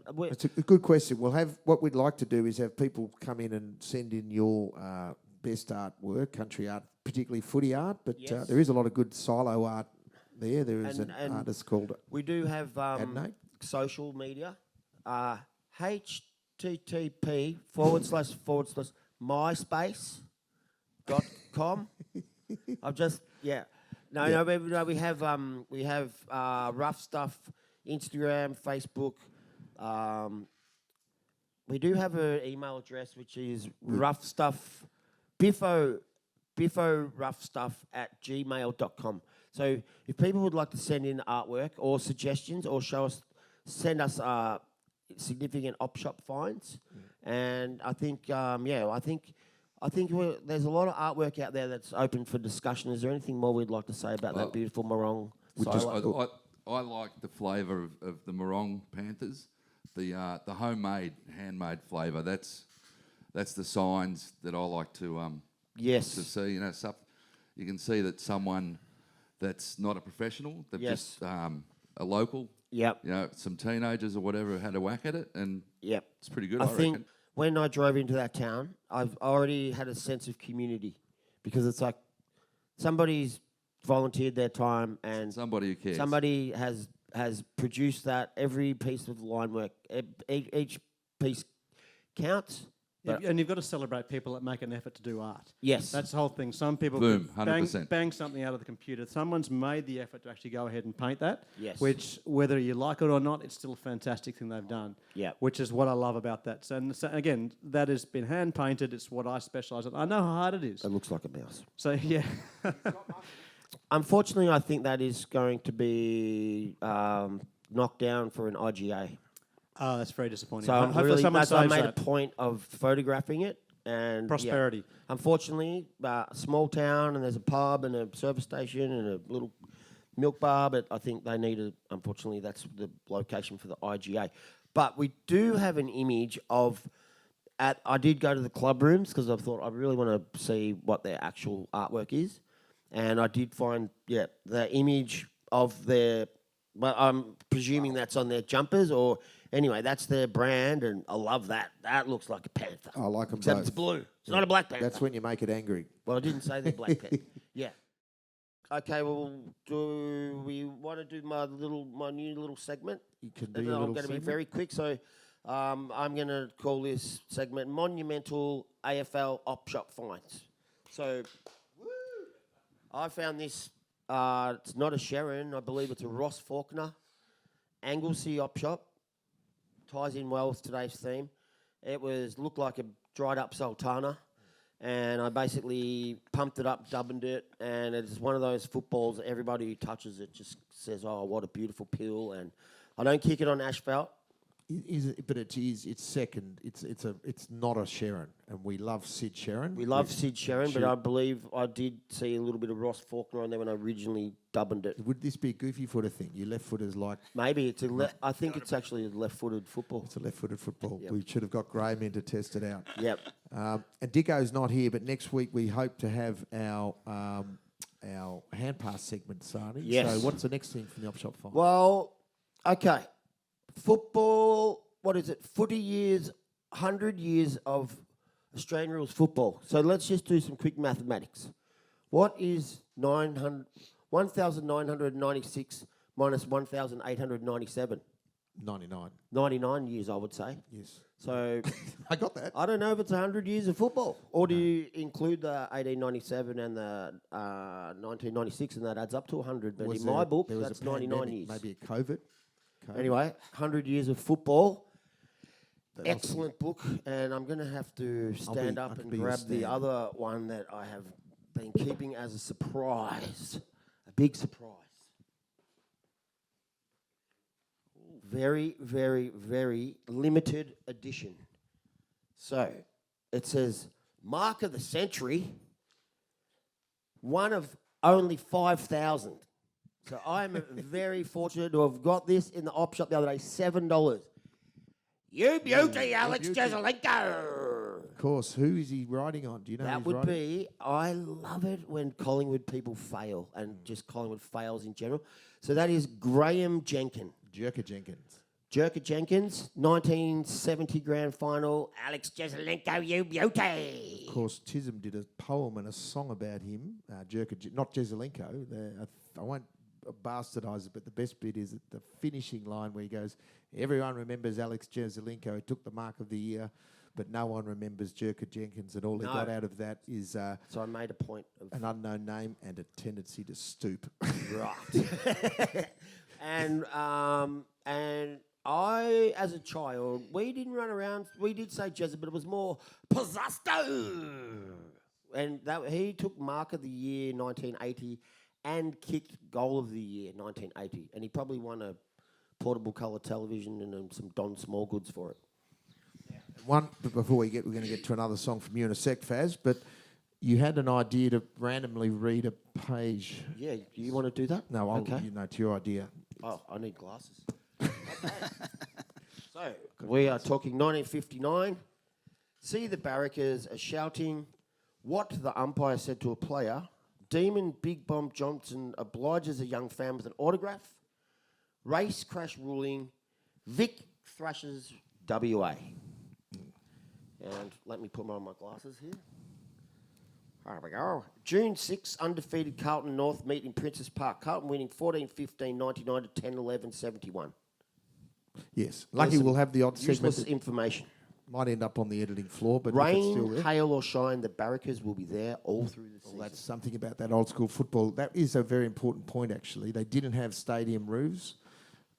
good question. We'll have what we'd like to do is have people come in and send in your best artwork, country art, particularly footy art. But Yes. there is a lot of good silo art there. There is And- an and artist called we do have Adnate. social media, http://myspace.com. I've just No, we have Ruff Stuff, Instagram, Facebook. We do have an email address which is Ruff Stuff, bifforuffstuff@gmail.com. So if people would like to send in artwork or suggestions or send us significant op shop finds, and I think there's a lot of artwork out there that's open for discussion. Is there anything more we'd like to say about that beautiful Morong silo? I like the flavour of the Morong Panthers, the homemade, handmade flavour. That's the signs that I like to Yes. to see. You know, you can see that someone that's not a professional, they've Yes. just a local. Yep. You know, some teenagers or whatever had a whack at it, and Yep. it's pretty good. I I think reckon. when I drove into that town, I've already had a sense of community because it's like somebody's volunteered their time and Somebody who cares. somebody has produced that. Every piece of line work, each piece counts. But And you've got to celebrate people that make an effort to do art. yes, That's the whole thing. Some people Boom, could 100%. bang something out of the computer. Someone's made the effort to actually go ahead and paint that. Yes. Which, whether you like it or not, it's still a fantastic thing they've done. Yep. Which is what I love about that. So again, that has been hand painted. It's what I specialise in. I know how hard it is. it looks like a mouse. So yeah. Unfortunately, I think that is going to be knocked down for an IGA. Oh, that's very disappointing. So I'm Hopefully really, someone I saves made that. a point of photographing it and Prosperity. Yeah. Unfortunately, small town and there's a pub and a service station and a little milk bar, but I think they need unfortunately, that's the location for the IGA. But we do have an image of. I did go to the club rooms because I thought I really want to see what their actual artwork is, and I did find the image of their. Well, I'm presuming that's on their jumpers, or anyway, that's their brand, and I love that. That looks like a panther. I like them Except both. it's blue. It's not a black panther. That's when you make it angry. Well, I didn't say they're black panther. Yeah. Okay. Well, do we want to do my new little segment? You can do And your I'm little going to be segment. very quick. So, I'm going to call this segment "Monumental AFL Op Shop Finds." So, I found this. It's not a Sharon. I believe it's a Ross Faulkner Anglesea op shop. Ties in well with today's theme. It looked like a dried up sultana, and I basically pumped it up, dubbed it, and it's one of those footballs that everybody who touches it just says, "Oh, what a beautiful peel!" And I don't kick it on asphalt. But it's second. It's not a Sharon, and we love Sid Sharon. We love Sid Sharon, but I believe I did see a little bit of Ross Faulkner on there when I originally dubbed it. Would this be a goofy footer thing? Your left footers like Maybe it's I think it's actually a left-footed football. it's a left-footed football. Yep. We should have got Graham in to test it out. Yep. And Dicko's not here, but next week we hope to have our hand pass segment, Sani. Yes. So what's the next thing from the op shop find? Well, okay. football, what is it? Footy years, 100 years of Australian rules football. So let's just do some quick mathematics. What is 1,996 minus 1,897? 99. 99 years, I would say. Yes. So I got that. I don't know if it's 100 years of football, or do you include the 1897 and the 1996, and that adds up to 100? But in my book, that's 99 years. Maybe a COVID. Anyway, 100 years of football. That Excellent book, and I'm going to have to stand up and grab the other one that I have been keeping as a surprise, a big surprise. Very, very, very limited edition. So it says, Mark of the Century, one of only 5,000. So I'm very fortunate to have got this in the op shop the other day, $7. You beauty, Alex Jezelenko. Of course. Who is he riding on? Do you know? That who's would riding? be, I love it when Collingwood people fail and just Collingwood fails in general. So that is Graham Jenkins. Jacko Jenkins. Jerker Jenkins, 1970 grand final. Alex Jezelenko, you beauty. Of course, Chisholm did a poem and a song about him. Not Jezelenko. I won't bastardise it, but the best bit is at the finishing line where he goes, everyone remembers Alex Jezelenko, who took the mark of the year, but no one remembers Jerker Jenkins, and all he got out of that is so I made a point of an unknown name and a tendency to stoop. right. and I, as a child, we didn't run around. We did say Jezza, but it was more Pizzasto. And he took mark of the year 1980 and kicked goal of the year 1980. And he probably won a portable colour television and some Don Smallgoods for it. But before we're going to get to another song from you in a sec, Fazz, but you had an idea to randomly read a page. Yeah, do you want to do that? No, it's your idea. Oh, I need glasses. So, we are talking 1959. See the barrackers are shouting what the umpire said to a player. Demon Big Bomb Johnson obliges a young fan with an autograph. Race crash ruling. Vic thrashes WA. And let me put on my glasses here. There we go. June 6, undefeated Carlton North meet in Princess Park. Carlton winning 14-15, 99 to 10-11, 71. Yes. Lucky we'll have the odd useless segment. information. Might end up on the editing floor, but if it's still Rain, there. hail or shine, the barrackers will be there all through the season. Well, that's something about that old school football. That is a very important point, actually. They didn't have stadium roofs.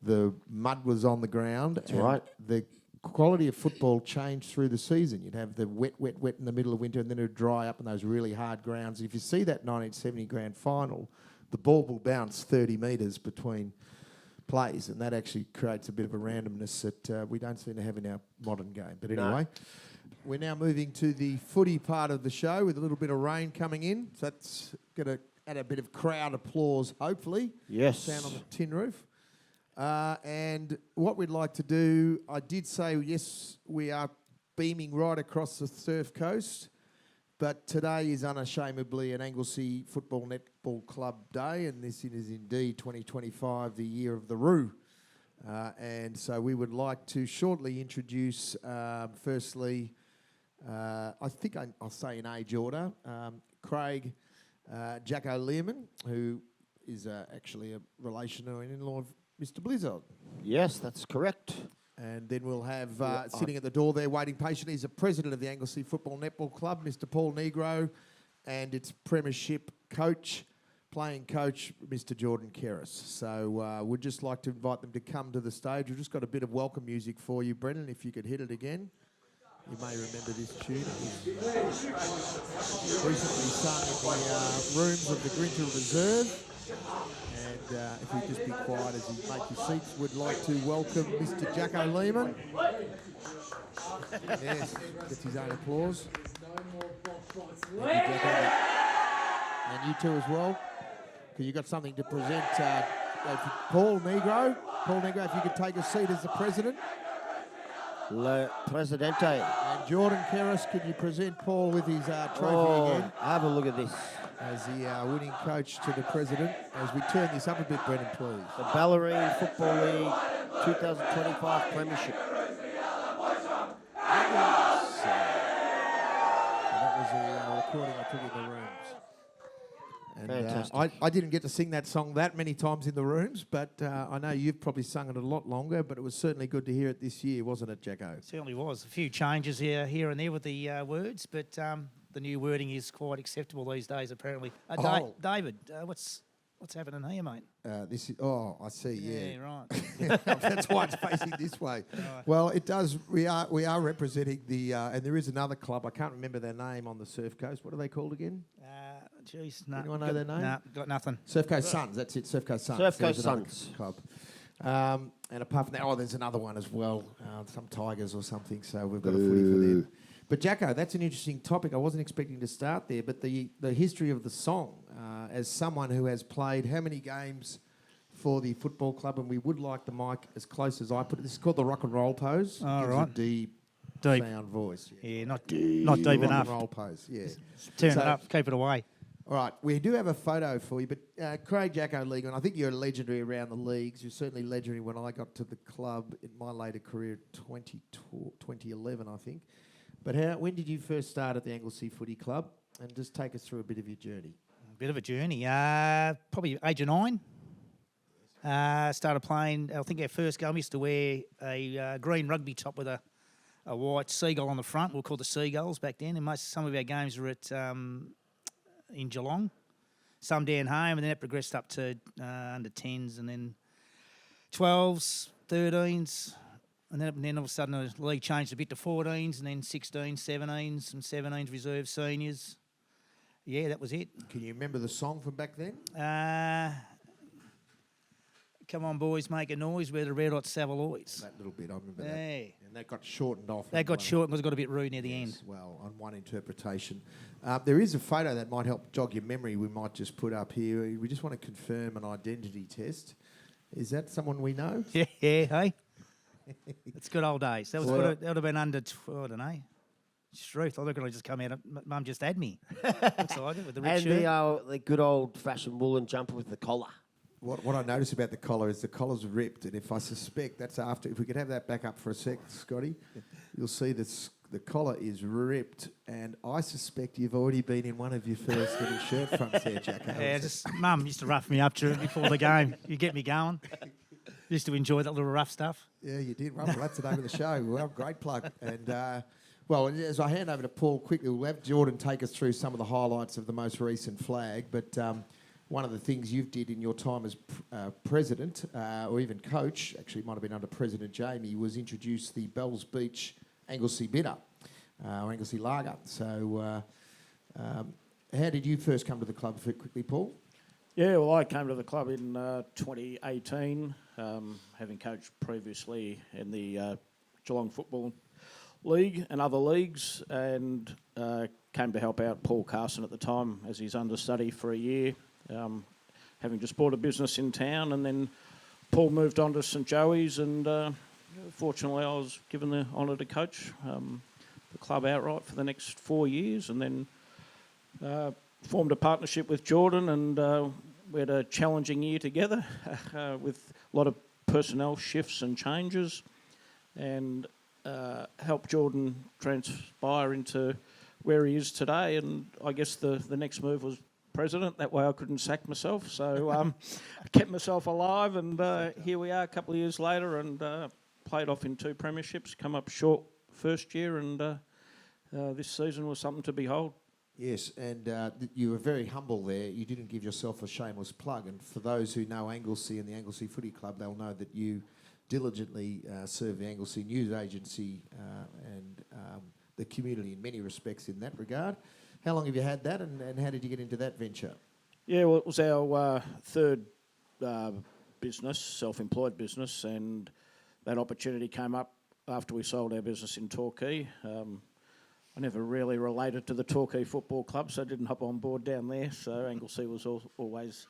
The mud was on the ground. That's right. The quality of football changed through the season. You'd have the wet in the middle of winter, and then it would dry up in those really hard grounds. If you see that 1970 grand final, the ball will bounce 30 metres between plays, and that actually creates a bit of a randomness that we don't seem to have in our modern game. But anyway, we're now moving to the footy part of the show with a little bit of rain coming in. So that's going to add a bit of crowd applause, hopefully. Yes. Sound on the tin roof. And what we'd like to do, I did say, yes, we are beaming right across the Surf Coast, but today is unashamedly an Anglesea Football Netball Club Day, and this is indeed 2025, the year of the Roo. And so we would like to shortly introduce, firstly, I think I'll say in age order, Craig Jacko Leeman, who is actually a relation or an in-law of Mr. Blizz. Yes, that's correct. And then we'll have, sitting at the door there waiting patiently, is the president of the Anglesea Football Netball Club, Mr. Paul Nigro, and its premiership coach, playing coach, Mr. Jordan Keras. So we'd just like to invite them to come to the stage. We've just got a bit of welcome music for you, Brendon, if you could hit it again. You may remember this tune. It was recently sung in the rooms of the Grinter Reserve. And if we just be quiet as you make your seats, we'd like to welcome Mr. Jacko Leeman. Yes, gets his own applause. Thank you, Jacko. And you too as well, because you've got something to present. Paul Nigro. Paul Nigro, if you could take a seat as the president. Le Presidente. And Jordan Keras, could you present Paul with his trophy again? Have a look at this. As the winning coach to the president. As we turn this up a bit, Brendon, please. The Ballerine Football League 2025 Premiership. That was a recording I took in the rooms. And Fantastic. I didn't get to sing that song that many times in the rooms, but I know you've probably sung it a lot longer, but it was certainly good to hear it this year, wasn't it, Jacko? Certainly was. A few changes here and there with the words, but the new wording is quite acceptable these days, apparently. David, what's happening here, mate? This is, oh, I see, Yeah, right. That's why it's facing this way. Right. Well, it does. We are representing the, and there is another club. I can't remember their name on the Surf Coast. What are they called again? Jeez, no. Anyone know their name? No, got nothing. Surf Coast Suns. That's it. Surf Coast Suns. Surf Coast There's another Suns. club. And apart from that, there's another one as well. Some Tigers or something. So we've got a footy for them. But Jacko, that's an interesting topic. I wasn't expecting to start there, but the history of the song, as someone who has played how many games for the football club, and we would like the mic as close as I put it. This is called the rock and roll pose. Oh, Gives right. a deep sound voice. Yeah, not The deep rock enough. and roll pose. Yeah. Turn So- it up, keep it away. All right, we do have a photo for you, but Craig Jacko Leeman, I think you're legendary around the leagues. You're certainly legendary when I got to the club in my later career, 2011, I think. But when did you first start at the Anglesea Footy Club? And just take us through a bit of your journey. Bit of a journey. Probably age of 9. Started playing. I think our first game used to wear a green rugby top with a white seagull on the front. We were called the Seagulls back then. And some of our games were at in Geelong, some down home, and then it progressed up to under 10s, and then 12s, 13s, and then all of a sudden the league changed a bit to 14s, and then 16s, 17s, and 17s reserve seniors. Yeah, that was it. Can you remember the song from back then? Come on, boys, make a noise. We're the Red Hot Savaloys. That little bit, I remember that. Hey. And that got shortened off. That in got one- short because it got a bit rude near the Yes, end. well, on one interpretation. There is a photo that might help jog your memory we might just put up here. We just want to confirm an identity test. Is that someone we know? Yeah, hey. It's good old days. That Well- would have been under, I don't know. Truth, I reckon I just come out. Mum just had me. Looks like it with the red And shirt. the good old-fashioned woolen jumper with the collar. What I notice about the collar is the collar's ripped, and if I suspect that's after, if we could have that back up for a sec, Scotty, you'll see the collar is ripped, and I suspect you've already been in one of your first little shirt fronts there, Jacko. Yeah, Mum used to rough me up before the game. You get me going. Used to enjoy that little rough stuff. Yeah, you did. Well, that's the name of the show. Well, great plug. And, well, as I hand over to Paul quickly, we'll have Jordan take us through some of the highlights of the most recent flag, but one of the things you've did in your time as president, or even coach, actually it might have been under President Jamie, was introduce the Bells Beach Anglesea Bitter, or Anglesea Lager. So how did you first come to the club, quickly, Paul? Yeah, well, I came to the club in 2018, having coached previously in the Geelong Football League and other leagues, and came to help out Paul Carson at the time as his understudy for a year, having just bought a business in town, and then Paul moved on to St Joey's, and fortunately I was given the honour to coach the club outright for the next 4 years, and then formed a partnership with Jordan, and we had a challenging year together with a lot of personnel shifts and changes, and helped Jordan transpire into where he is today. And I guess the next move was president. That way I couldn't sack myself. So I kept myself alive, and here we are a couple of years later, and played off in 2 premierships, come up short first year, and this season was something to behold. Yes, and you were very humble there. You didn't give yourself a shameless plug. And for those who know Anglesea and the Anglesea Footy Club, they'll know that you diligently serve the Anglesea News Agency and the community in many respects in that regard. How long have you had that, and how did you get into that venture? Yeah, well, it was our third business, self-employed business, and that opportunity came up after we sold our business in Torquay. I never really related to the Torquay Football Club, so I didn't hop on board down there. So Anglesea was always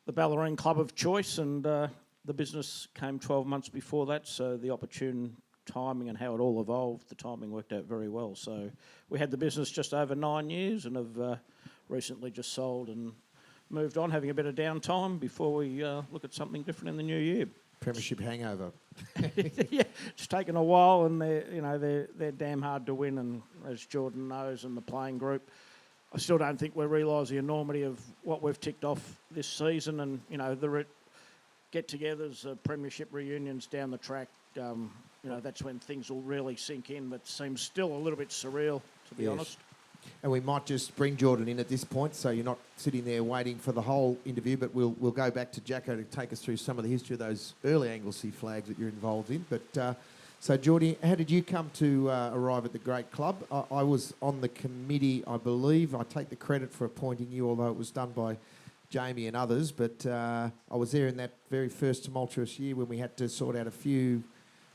the Ballerine club of choice, and the business came 12 months before that, so the opportune timing and how it all evolved, the timing worked out very well. So we had the business just over 9 years, and have recently just sold and moved on, having a bit of downtime before we look at something different in the new year. Premiership hangover. Yeah, it's taken a while, and they're damn hard to win. And as Jordan knows, and the playing group, I still don't think we realise the enormity of what we've ticked off this season. And the get-togethers, premiership reunions down the track. That's when things will really sink in. But seems still a little bit surreal, to be honest. And we might just bring Jordan in at this point, so you're not sitting there waiting for the whole interview, but we'll go back to Jacko to take us through some of the history of those early Anglesea flags that you're involved in. But so, Geordie, how did you come to arrive at the great club? I was on the committee, I believe. I take the credit for appointing you, although it was done by Jamie and others. But I was there in that very first tumultuous year when we had to sort out a few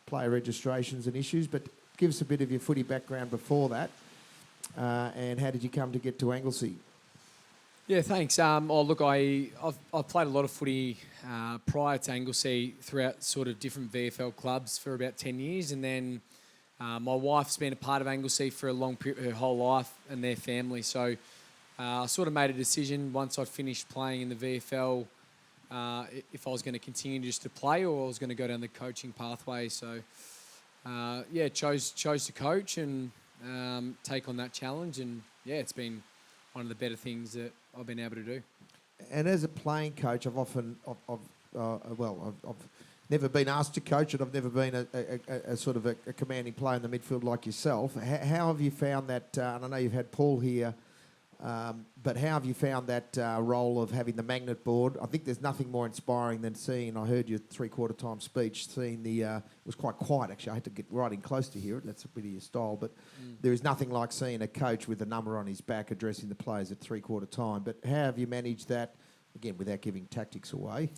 player registrations and issues. But give us a bit of your footy background before that. And how did you come to get to Anglesea? Yeah, thanks. I've played a lot of footy prior to Anglesea throughout sort of different VFL clubs for about 10 years, and then my wife's been a part of Anglesea for a long period, her whole life, and their family. So I sort of made a decision once I'd finished playing in the VFL if I was going to continue just to play or I was going to go down the coaching pathway. So chose to coach and take on that challenge, and it's been one of the better things that I've been able to do. And as a playing coach, I've never been asked to coach it. I've never been a sort of a commanding player in the midfield like yourself. How have you found that? And I know you've had Paul here, but how have you found that role of having the magnet board? I think there's nothing more inspiring than seeing. I heard your 3/4 time speech. Seeing it was quite quiet actually. I had to get right in close to hear it. That's a bit of your style, but there is nothing like seeing a coach with a number on his back addressing the players at 3/4 time. But how have you managed that? Again, without giving tactics away,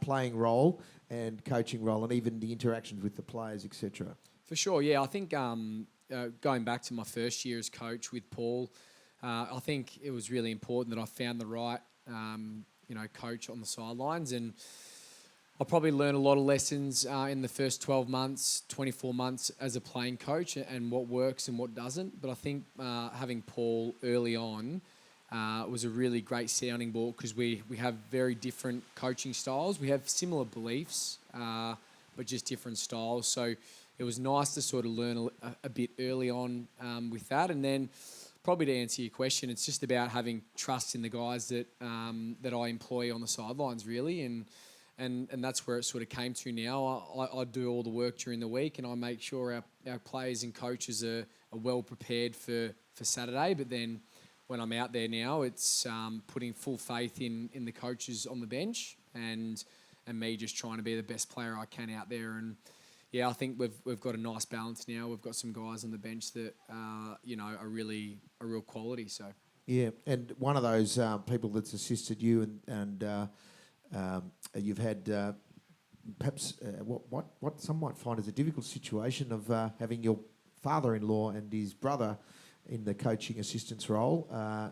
playing role and coaching role, and even the interactions with the players, etc. For sure, yeah. I think going back to my first year as coach with Paul, I think it was really important that I found the right, coach on the sidelines, and I probably learned a lot of lessons in the first 12 months, 24 months as a playing coach, and what works and what doesn't. But I think having Paul early on was a really great sounding board because we have very different coaching styles. We have similar beliefs, but just different styles. So it was nice to sort of learn a bit early on with that. And then probably to answer your question, it's just about having trust in the guys that I employ on the sidelines, really. And that's where it sort of came to now. I do all the work during the week, and I make sure our players and coaches are well prepared for Saturday. But then when I'm out there now, it's putting full faith in the coaches on the bench and me just trying to be the best player I can out there. And I think we've got a nice balance now. We've got some guys on the bench that are real quality. So and one of those people that's assisted you and you've had perhaps what some might find as a difficult situation of having your father-in-law and his brother in the coaching assistance role.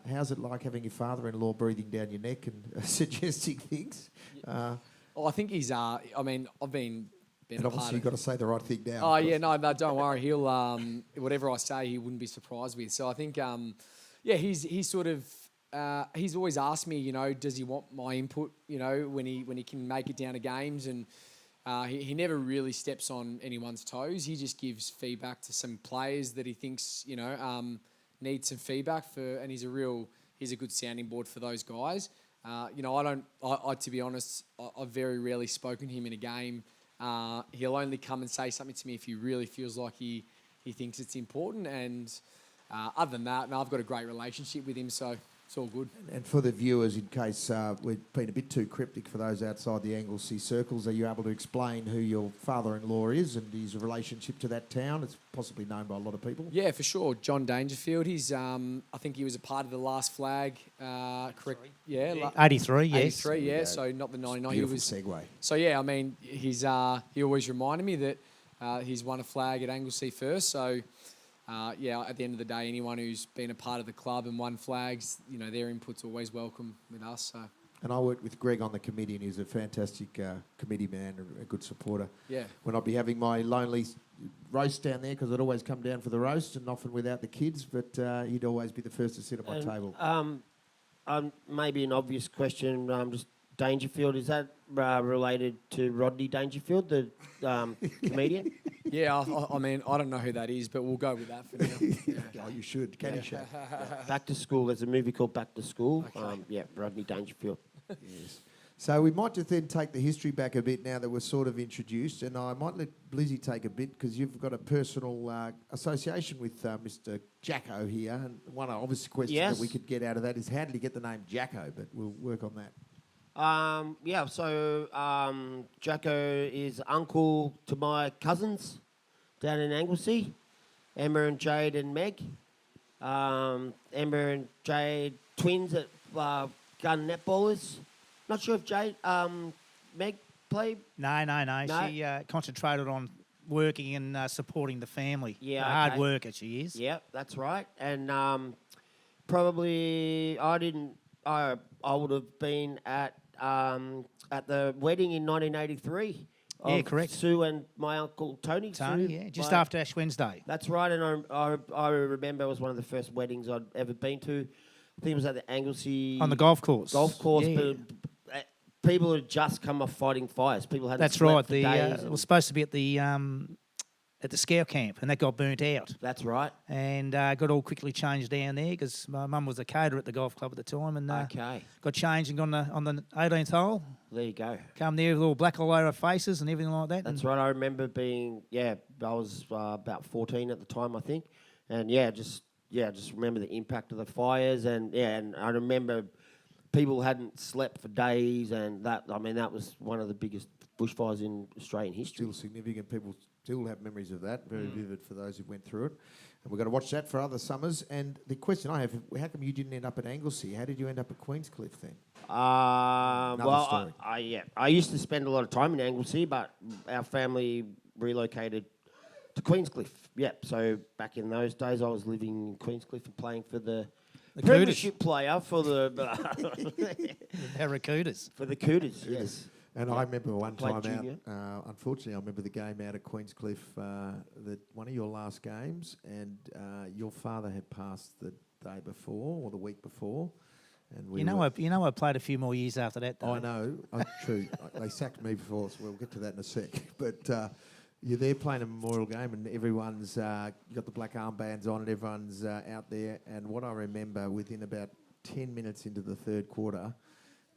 How's it like having your father-in-law breathing down your neck and suggesting things? I think he's. I've been and obviously you've got to say the right thing now. Oh yeah, no, don't worry. He'll whatever I say, he wouldn't be surprised with. So I think he's sort of he's always asked me, does he want my input, when he can make it down to games, and he never really steps on anyone's toes. He just gives feedback to some players that he thinks, need some feedback for, and he's a good sounding board for those guys. I to be honest, I've very rarely spoken to him in a game. He'll only come and say something to me if he really feels like he thinks it's important. And other than that, I've got a great relationship with him, so it's all good. And for the viewers, in case we've been a bit too cryptic for those outside the Anglesea circles, are you able to explain who your father-in-law is and his relationship to that town? It's possibly known by a lot of people. Yeah, for sure. John Dangerfield. He's, I think he was a part of the last flag. Correct? Yeah. 83, yes. 83, yeah. So not the 99. Beautiful segue. So yeah, I mean, he always reminded me that he's won a flag at Anglesea first. So. At the end of the day, anyone who's been a part of the club and won flags, their input's always welcome with us. So. And I worked with Greg on the committee, and he's a fantastic committee man, a good supporter. Yeah. When I'd be having my lonely roast down there, because I'd always come down for the roast, and often without the kids, but he'd always be the first to sit at my table. maybe an obvious question, just Dangerfield, is that related to Rodney Dangerfield, the comedian? Yeah, I mean, I don't know who that is, but we'll go with that for now. Yeah. Oh, you should. Caddyshack. Back to School. There's a movie called Back to School. Rodney Dangerfield. Yes. So we might just then take the history back a bit now that we're sort of introduced, and I might let Blizzy take a bit because you've got a personal association with Mr. Jacko here, and one obvious question that we could get out of that is how did he get the name Jacko? But we'll work on that. Jacko is uncle to my cousins down in Anglesea, Emma and Jade and Meg. Emma and Jade, twins at gun netballers. Not sure if Meg played. No. She concentrated on working and supporting the family. Yeah, hard worker she is. Yeah, that's right. And probably I would have been at the wedding in 1983. Yeah, correct. Sue and my uncle Tony. Just after Ash Wednesday. That's right, and I remember it was one of the first weddings I'd ever been to. I think it was at the Anglesea... On the golf course. But people had just come off fighting fires. People hadn't That's slept right. for days. It was supposed to be at the scout camp, and that got burnt out. That's right. And got all quickly changed down there because my mum was a caterer at the golf club at the time, and got changed and got on the 18th hole. There you go. Come there with all black all over our faces and everything like that. That's right. I remember being I was about 14 at the time, I think, and just remember the impact of the fires, and I remember people hadn't slept for days, and that was one of the biggest bushfires in Australian history. Still significant. People still have memories of that. Very vivid for those who went through it. And we've got to watch that for other summers. And the question I have, how come you didn't end up at Anglesea? How did you end up at Queenscliff then? I used to spend a lot of time in Anglesea, but our family relocated to Queenscliff. Yep. So back in those days, I was living in Queenscliff and playing for the premiership player for the Barracudas. For the Cooters, yes. And I remember one time junior. out, unfortunately, I remember the game out at Queenscliff, one of your last games, and your father had passed the day before or the week before. And I played a few more years after that, though. I know, true. They sacked me before, so we'll get to that in a sec. But you're there playing a memorial game, and everyone's you got the black armbands on, and everyone's out there. And what I remember, within about 10 minutes into the third quarter,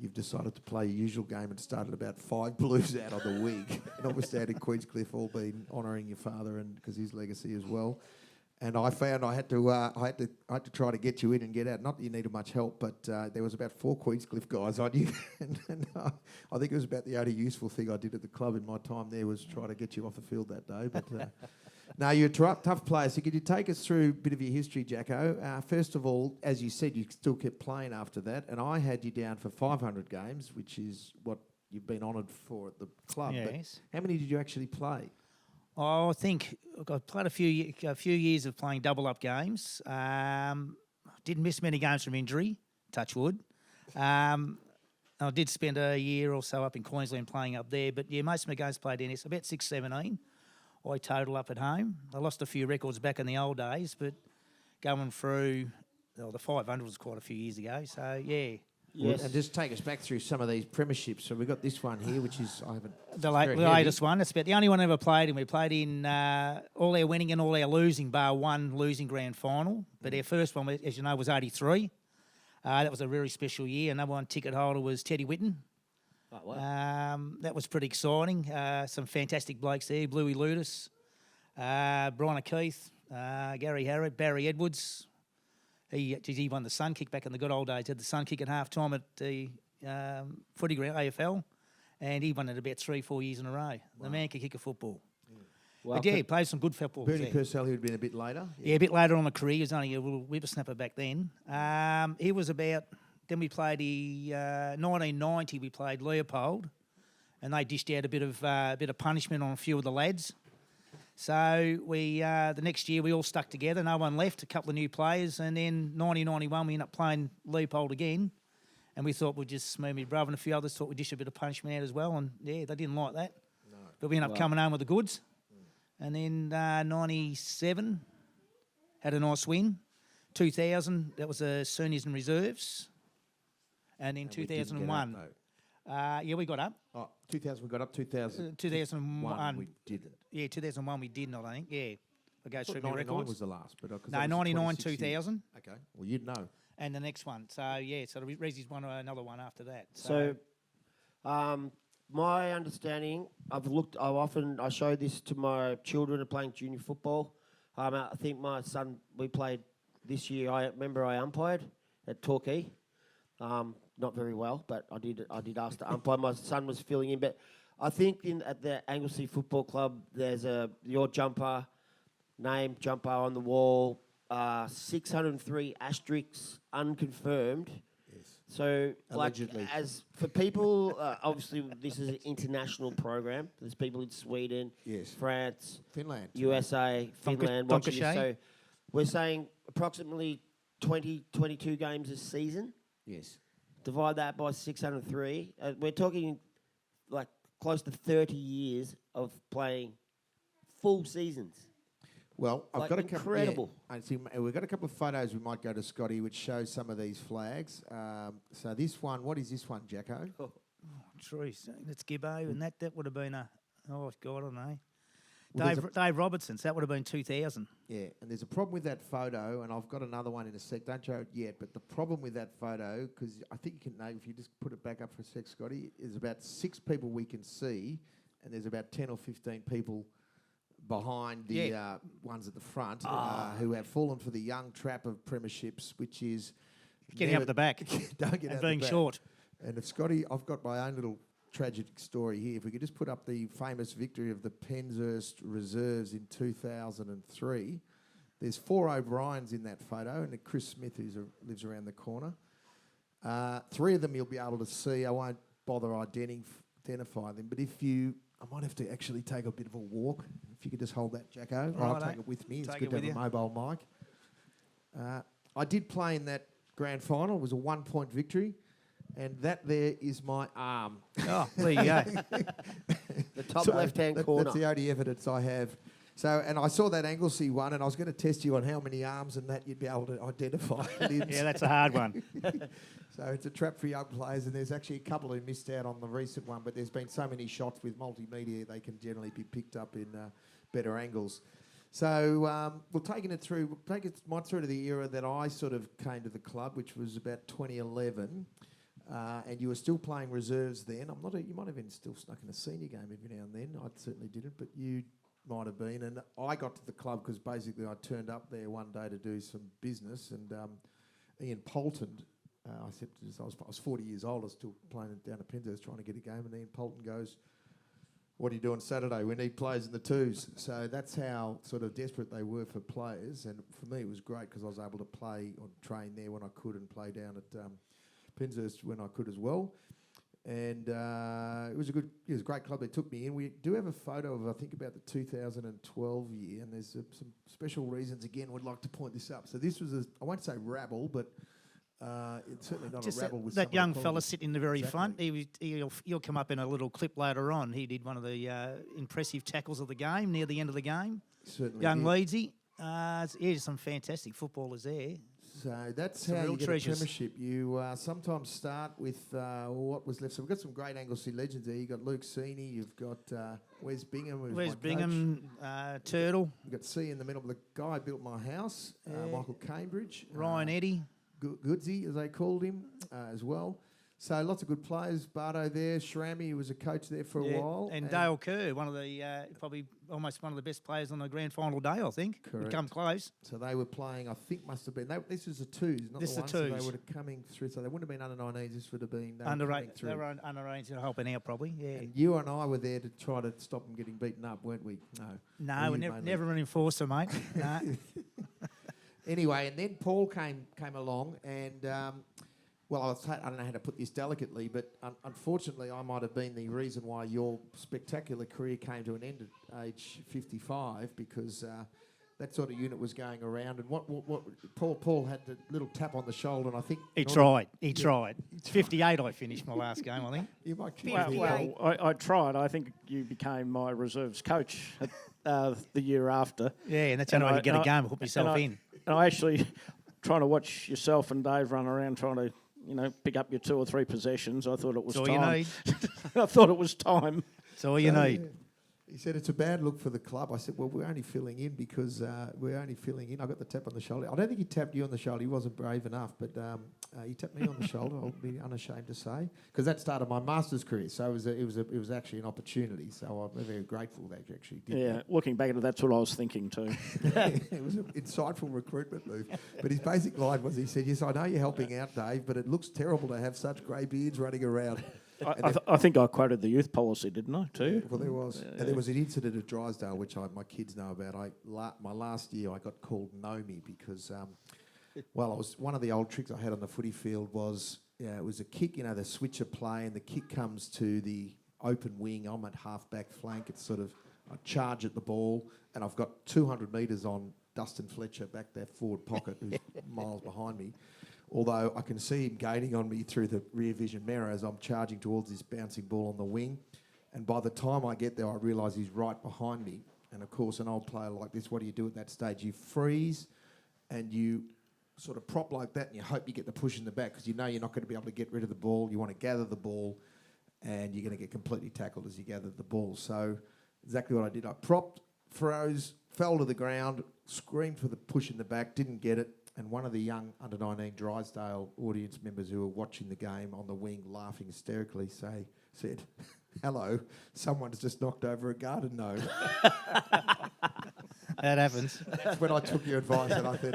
you've decided to play your usual game and started about 5 blues out on the wig. And obviously out in Queenscliff, all been honouring your father and because his legacy as well. And I found I had to try to get you in and get out. Not that you needed much help, but there was about 4 Queenscliff guys on you. and I think it was about the only useful thing I did at the club in my time there was try to get you off the field that day. But no, you're a tough player. So could you take us through a bit of your history, Jacko? First of all, as you said, you still kept playing after that, and I had you down for 500 games, which is what you've been honoured for at the club. Yes. But how many did you actually play? I think I played a few years of playing double-up games. Didn't miss many games from injury, touch wood. I did spend a year or so up in Queensland playing up there, but most of my games played in. It's about 6-17. I total up at home. I lost a few records back in the old days, but going through the 500 was quite a few years ago. So Yes. And just take us back through some of these premierships. So we've got this one here, which is the latest one. It's about the only one I ever played in. We played in all our winning and all our losing, bar one losing grand final. But our first one, as you know, was 83. That was a very special year. Number one ticket holder was Teddy Whitten. Oh, wow. That was pretty exciting. Some fantastic blokes there. Bluey Ludis, Brian O'Keefe, Gary Harrod, Barry Edwards. He won the Sun Kick back in the good old days. He had the Sun Kick at half time at the footy ground, AFL, and he won it about 3-4 years in a row. Wow. The man could kick a football. Well, but he played some good football. Bernie Purcell, who had been a bit later. Yeah, a bit later on in the career. He was only a little whippersnapper back then. He was about... Then we played 1990. We played Leopold, and they dished out a bit of punishment on a few of the lads. So we the next year we all stuck together. No one left. A couple of new players, and then 1991 we ended up playing Leopold again, and we thought we'd just me, brother, and a few others thought we'd dish a bit of punishment out as well, and they didn't like that. No. But we ended up coming home with the goods, and then 97 had a nice win. 2000 that was the seniors and reserves. And in And we didn't get up, 2001, yeah, we got up. Oh, 2000 we got up. 2000. 2001, we didn't. Yeah, 2001 we did not, I think. Yeah, I go through my 99 records. was the last, but 'cause No, that was 99, 26 years. 2000, Okay, well you'd know. and the next one. So yeah, so Reezy's won another one after that. So, my understanding, I show this to my children who are playing junior football. I think my son, we played this year. I remember I umpired at Torquay. Not very well, but I did ask to umpire. My son was filling in, but I think at the Anglesea Football Club, there's your jumper on the wall, 603 asterisks unconfirmed. Yes. So, Allegedly. like, as for people, obviously this is an international program. There's people in Sweden, Yes. France, Finland. USA, Finland watching this. Doncaster. So, we're saying approximately 22 games a season. Yes. Divide that by 603. We're talking like close to 30 years of playing full seasons. Well, I've Like, got a couple. incredible. Yeah, I see, we've got a couple of photos. We might go to Scotty, which shows some of these flags. So this one, what is this one, Jacko? Trees. That's Gibbo, and that would have been oh God, I don't know. Well, there's Dave Robertson's. That would have been 2000. Yeah, and there's a problem with that photo, and I've got another one in a sec. Don't show it yet, but the problem with that photo, because I think you can know if you just put it back up for a sec, Scotty, is about 6 people we can see, and there's about 10 or 15 people behind the ones at the front who have fallen for the young trap of premierships, which is Getting up the back don't get and out being the back. short. And if Scotty, I've got my own little tragic story here. If we could just put up the famous victory of the Penshurst Reserves in 2003. There's 4 O'Briens in that photo, and Chris Smith, who lives around the corner. 3 of them you'll be able to see. I won't bother identify them, but I might have to actually take a bit of a walk. If you could just hold that, Jacko. I'll Righto. take it with me. It's Take good it to have with a mobile mic. I did play in that grand final. It was a 1-point victory. And that there is my arm. Oh, there you go. The top left-hand corner. That's the only evidence I have. So, and I saw that Anglesea one, and I was going to test you on how many arms and that you'd be able to identify. Yeah, that's a hard one. So it's a trap for young players, and there's actually a couple who missed out on the recent one, but there's been so many shots with multimedia, they can generally be picked up in better angles. So we're taking it through to the era that I sort of came to the club, which was about 2011. And you were still playing reserves then. You might have been still snuck in a senior game every now and then. I certainly didn't, but you might have been. And I got to the club because basically I turned up there one day to do some business. And Ian Polton, I was 40 years old. I was still playing down at Penshurst trying to get a game. And Ian Polton goes, "What are you doing Saturday? We need players in the twos." So that's how sort of desperate they were for players. And for me, it was great because I was able to play or train there when I could and play down at Penshurst when I could as well. And it was a great club. They took me in. We do have a photo of, I think, about the 2012 year, and there's some special reasons, again, we'd like to point this up. So this was, I won't say rabble, but it's certainly not Just a rabble with that some of the young quality. fella sitting in the very Exactly. front. He'll come up in a little clip later on. He did one of the impressive tackles of the game near the end of the game. Certainly Young did. Leedsy. Some fantastic footballers there. So that's Some how real you get treasures. a premiership. You sometimes start with what was left. So we've got some great Anglesea legends there. You've got Luke Seeney, you've got Wes Bingham. Who's Where's my coach. Bingham, Turtle, You've got C in the middle. The guy who built my house, Michael Cambridge. Ryan Eddy. Goodsy, as they called him, as well. So lots of good players. Bardo there, Shrammy, who was a coach there for a while. And Dale Kerr, one of the probably almost one of the best players on the grand final day, I think. Correct. Would come close. So they were playing, I think must have been, this was the twos, not This the the ones. So they twos. would have coming through. So they wouldn't have been under 19s, this would have been Under coming eight, through. they were underage and helping out probably. Yeah. And you and I were there to try to stop them getting beaten up, weren't we? No. No, we never an enforcer, mate. No. Anyway, and then Paul came along, and well, I don't know how to put this delicately, but unfortunately, I might have been the reason why your spectacular career came to an end at age 55, because that sort of unit was going around, and what Paul had the little tap on the shoulder, and I think He tried. 58 I finished my last game, I think. You might keep Well, I tried. I think you became my reserves coach at, the year after. Yeah, and that's the only way to get a game and hook yourself in. And I actually trying to watch yourself and Dave run around trying to pick up your 2 or 3 possessions. I thought it was That's all time. you need. I thought it was time. That's all you need. Yeah. He said it's a bad look for the club. I said, well, we're only filling in because we're only filling in. I got the tap on the shoulder. I don't think he tapped you on the shoulder. He wasn't brave enough, but he tapped me on the shoulder. I'll be unashamed to say, because that started my master's career. So it was actually an opportunity. So I'm very grateful that you actually did. Yeah, that. looking back at it, that's what I was thinking too. It was an insightful recruitment move. But his basic line was, he said, yes, I know you're helping out, Dave, but it looks terrible to have such grey beards running around. I think I quoted the youth policy, didn't I, too? Well, there was. And there was an incident at Drysdale, which my kids know about. My last year, I got called Nomi because, it was one of the old tricks I had on the footy field was, it was a kick, the switcher play, and the kick comes to the open wing. I'm at half-back flank. It's sort of, I charge at the ball, and I've got 200 metres on Dustin Fletcher back there forward pocket, who's miles behind me. Although I can see him gaining on me through the rear vision mirror as I'm charging towards this bouncing ball on the wing. And by the time I get there, I realise he's right behind me. And of course, an old player like this, what do you do at that stage? You freeze and you sort of prop like that and you hope you get the push in the back because you know you're not going to be able to get rid of the ball. You want to gather the ball and you're going to get completely tackled as you gather the ball. So exactly what I did. I propped, froze, fell to the ground, screamed for the push in the back, didn't get it. And one of the young under-19 Drysdale audience members who were watching the game on the wing laughing hysterically said, hello, someone's just knocked over a garden gnome. That happens. That's when I took your advice and I thought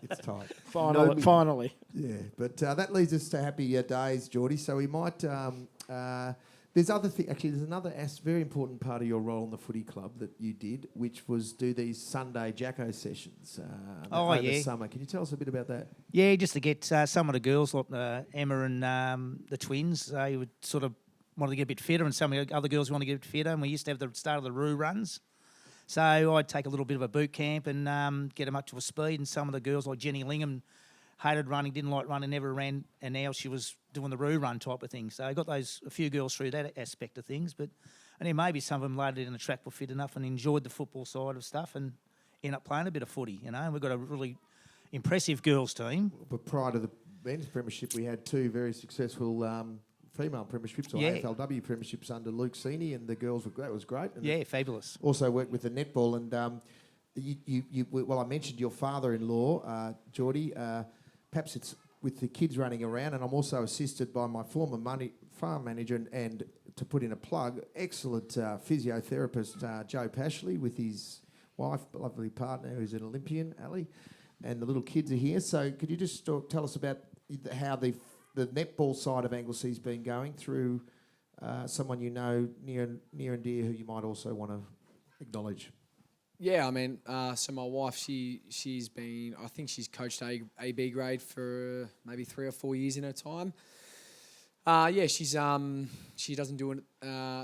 it's time. Finally. Yeah, but that leads us to happy days, Geordie. So we might... there's another very important part of your role in the footy club that you did, which was do these Sunday Jacko sessions over the summer. Can you tell us a bit about that? Yeah, just to get some of the girls, like Emma and the twins, they would sort of wanted to get a bit fitter, and some of the other girls wanted to get a bit fitter, and we used to have the start of the Roo runs. So I'd take a little bit of a boot camp and get them up to a speed, and some of the girls, like Jenny Lingham, hated running, didn't like running, never ran, and now she was doing the Roo run type of thing. So I got a few girls through that aspect of things, and then maybe some of them loaded in the track were fit enough and enjoyed the football side of stuff and ended up playing a bit of footy, And we've got a really impressive girls team. But prior to the men's premiership, we had 2 very successful female premierships or AFLW premierships under Luke Sini, and the girls that was great. And fabulous. Also worked with the netball, and I mentioned your father-in-law, Geordie. Perhaps it's with the kids running around, and I'm also assisted by my former farm manager and to put in a plug, excellent physiotherapist Joe Pashley with his wife, lovely partner who's an Olympian, Ali, and the little kids are here. So could you just tell us about how the netball side of Anglesea's been going through someone you know near and dear who you might also want to acknowledge? Yeah, I mean, so my wife, she's been, I think she's coached AB grade for maybe 3 or 4 years in her time. She doesn't do it.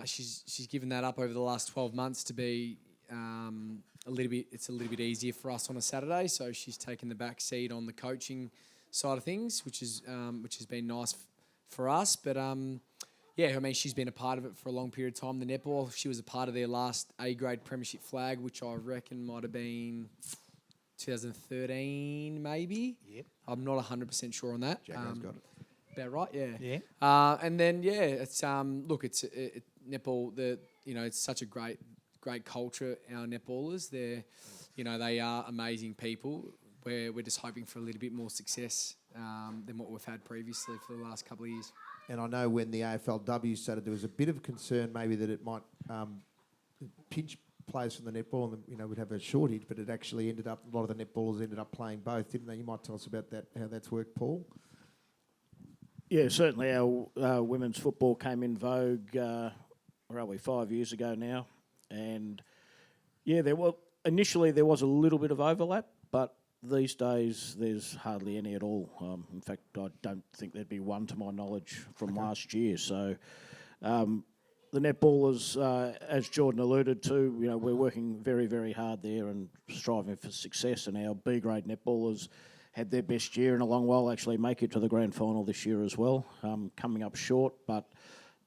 She's given that up over the last 12 months to be it's a little bit easier for us on a Saturday. So she's taken the back seat on the coaching side of things, which has been nice for us. But she's been a part of it for a long period of time. The netball, she was a part of their last A-grade premiership flag, which I reckon might have been 2013, maybe. Yep. I'm not 100% sure on that. Jacko's got it. About right, yeah. Yeah. It's netball. It's such a great culture. Our netballers, they are amazing people. We're just hoping for a little bit more success than what we've had previously for the last couple of years. And I know when the AFLW started, there was a bit of concern maybe that it might pinch players from the netball and would have a shortage, but it actually ended up, a lot of the netballers ended up playing both, didn't they? You might tell us about that, how that's worked, Paul? Yeah, certainly our women's football came in vogue, 5 years ago now. And yeah, initially there was a little bit of overlap, but these days there's hardly any at all. In fact, I don't think there'd be one to my knowledge from last year. So the netballers, as Jordan alluded to, we're working very, very hard there and striving for success. And our B-grade netballers had their best year in a long while, actually make it to the grand final this year as well. Coming up short, but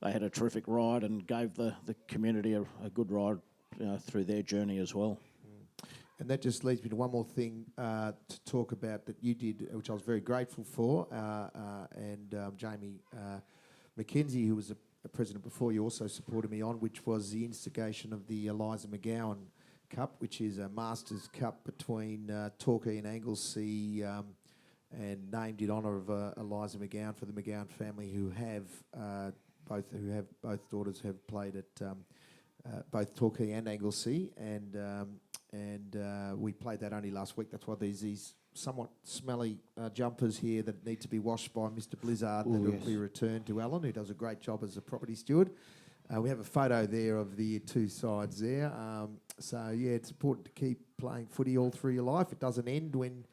they had a terrific ride and gave the community a good ride through their journey as well. And that just leads me to one more thing to talk about that you did, which I was very grateful for. And Jamie McKenzie, who was a president before you, also supported me on, which was the instigation of the Eliza McGowan Cup, which is a Masters Cup between Torquay and Anglesea, and named in honour of Eliza McGowan for the McGowan family, who have both daughters have played at both Torquay and Anglesea, and we played that only last week. That's why there's these somewhat smelly jumpers here that need to be washed by Mr. Blizzard, that will be returned to Alan, who does a great job as a property steward. We have a photo there of the two sides there. So, yeah, it's important to keep playing footy all through your life. It doesn't end when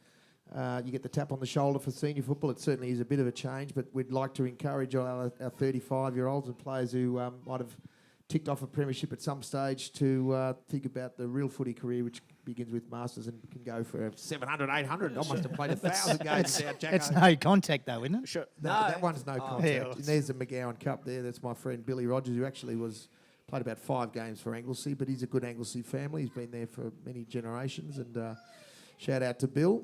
you get the tap on the shoulder for senior football. It certainly is a bit of a change, but we'd like to encourage our 35-year-olds and players who might have ticked off a premiership at some stage to think about the real footy career, which begins with Masters and can go for 700, 800. I must have played 1,000 games now, Jacko. It's no contact though, isn't it? Sure. No, that one's no contact. Yeah. And there's the McGowan Cup there. That's my friend Billy Rogers, who actually played about 5 games for Anglesea, but he's a good Anglesea family. He's been there for many generations, and shout out to Bill.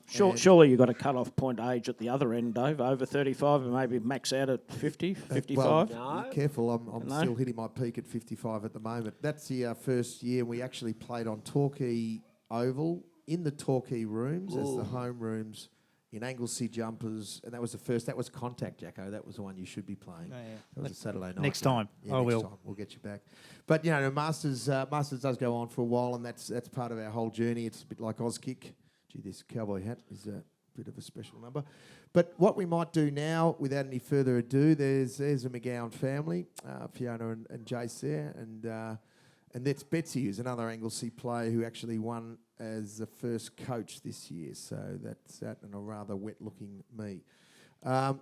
Surely you've got a cut-off point age at the other end, Dave, over 35 and maybe max out at 50, 55? Well, be careful, I'm still hitting my peak at 55 at the moment. That's the first year we actually played on Torquay Oval in the Torquay rooms as the home rooms in Anglesea jumpers, and that was the first. That was contact, Jacko. That was the one you should be playing. Oh, yeah. That was a Saturday night. Next time, Yeah, I next will. time. We'll get you back. But you know, the Masters does go on for a while, and that's part of our whole journey. It's a bit like Auskick. Gee, this cowboy hat is a bit of a special number. But what we might do now, without any further ado, there's the McGowan family, Fiona and Jace there, and that's Betsy, who's another Anglesea player who actually won as the first coach this year. So that's that, and a rather wet-looking me.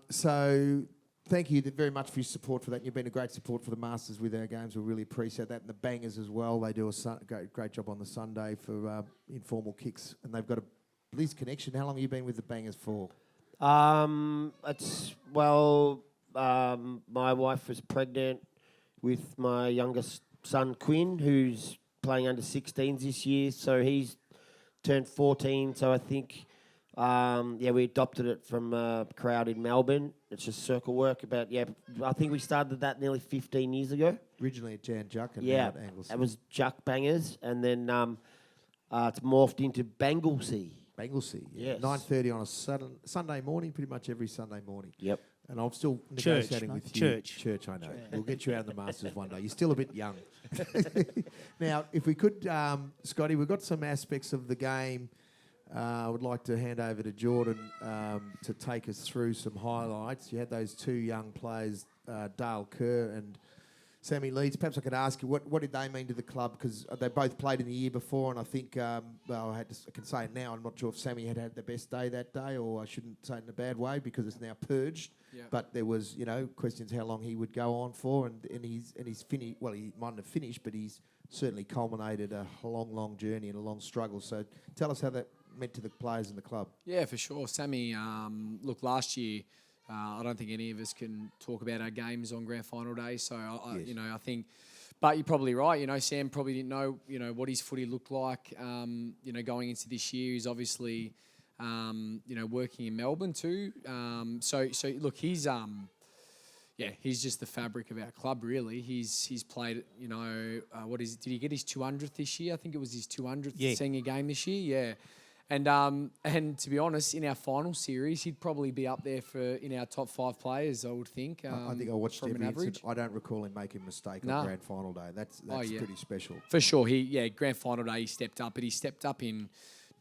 So thank you very much for your support for that. You've been a great support for the Masters with our games. We really appreciate that. And the Bangers as well. They do a great job on the Sunday for informal kicks. And they've got a Blizz connection. How long have you been with the Bangers for? My wife was pregnant with my youngest son, Quinn, who's playing under 16s this year. So he's turned 14. So I think, we adopted it from a crowd in Melbourne. It's just circle work I think we started that nearly 15 years ago. Originally at Juc and now at Anglesea. It was Juc Bangers. And then it's morphed into Anglesea. Anglesea, Yes. 9:30 on a Sunday morning, pretty much every Sunday morning. Yep. And I'm still Church, negotiating mate. with you. Church. I know. We'll get you out in the Masters one day. You're still a bit young. Now, if we could, Scotty, we've got some aspects of the game. I would like to hand over to Jordan to take us through some highlights. You had those two young players, Dale Kerr and Sammy Leeds. Perhaps I could ask you, what did they mean to the club? Because they both played in the year before, and I think, I can say it now, I'm not sure if Sammy had the best day that day, or I shouldn't say it in a bad way because it's now purged. Yeah. But there was, questions how long he would go on for, and he's finished. Well, he mightn't have finished, but he's certainly culminated a long journey and a long struggle. So tell us how that meant to the players in the club. Yeah, for sure. Sammy, look, last year, I don't think any of us can talk about our games on grand final day. So, I think, but you're probably right. Sam probably didn't know, what his footy looked like, going into this year. He's obviously, working in Melbourne too. So look, he's just the fabric of our club, really. He's played, did he get his 200th this year? I think it was his 200th senior game this year, yeah. And to be honest, in our final series, he'd probably be up there in our top 5 players, I would think. I think I watched from every an average. incident. I don't recall him making a mistake on grand final day. That's pretty special. For sure, grand final day he stepped up, but he stepped up in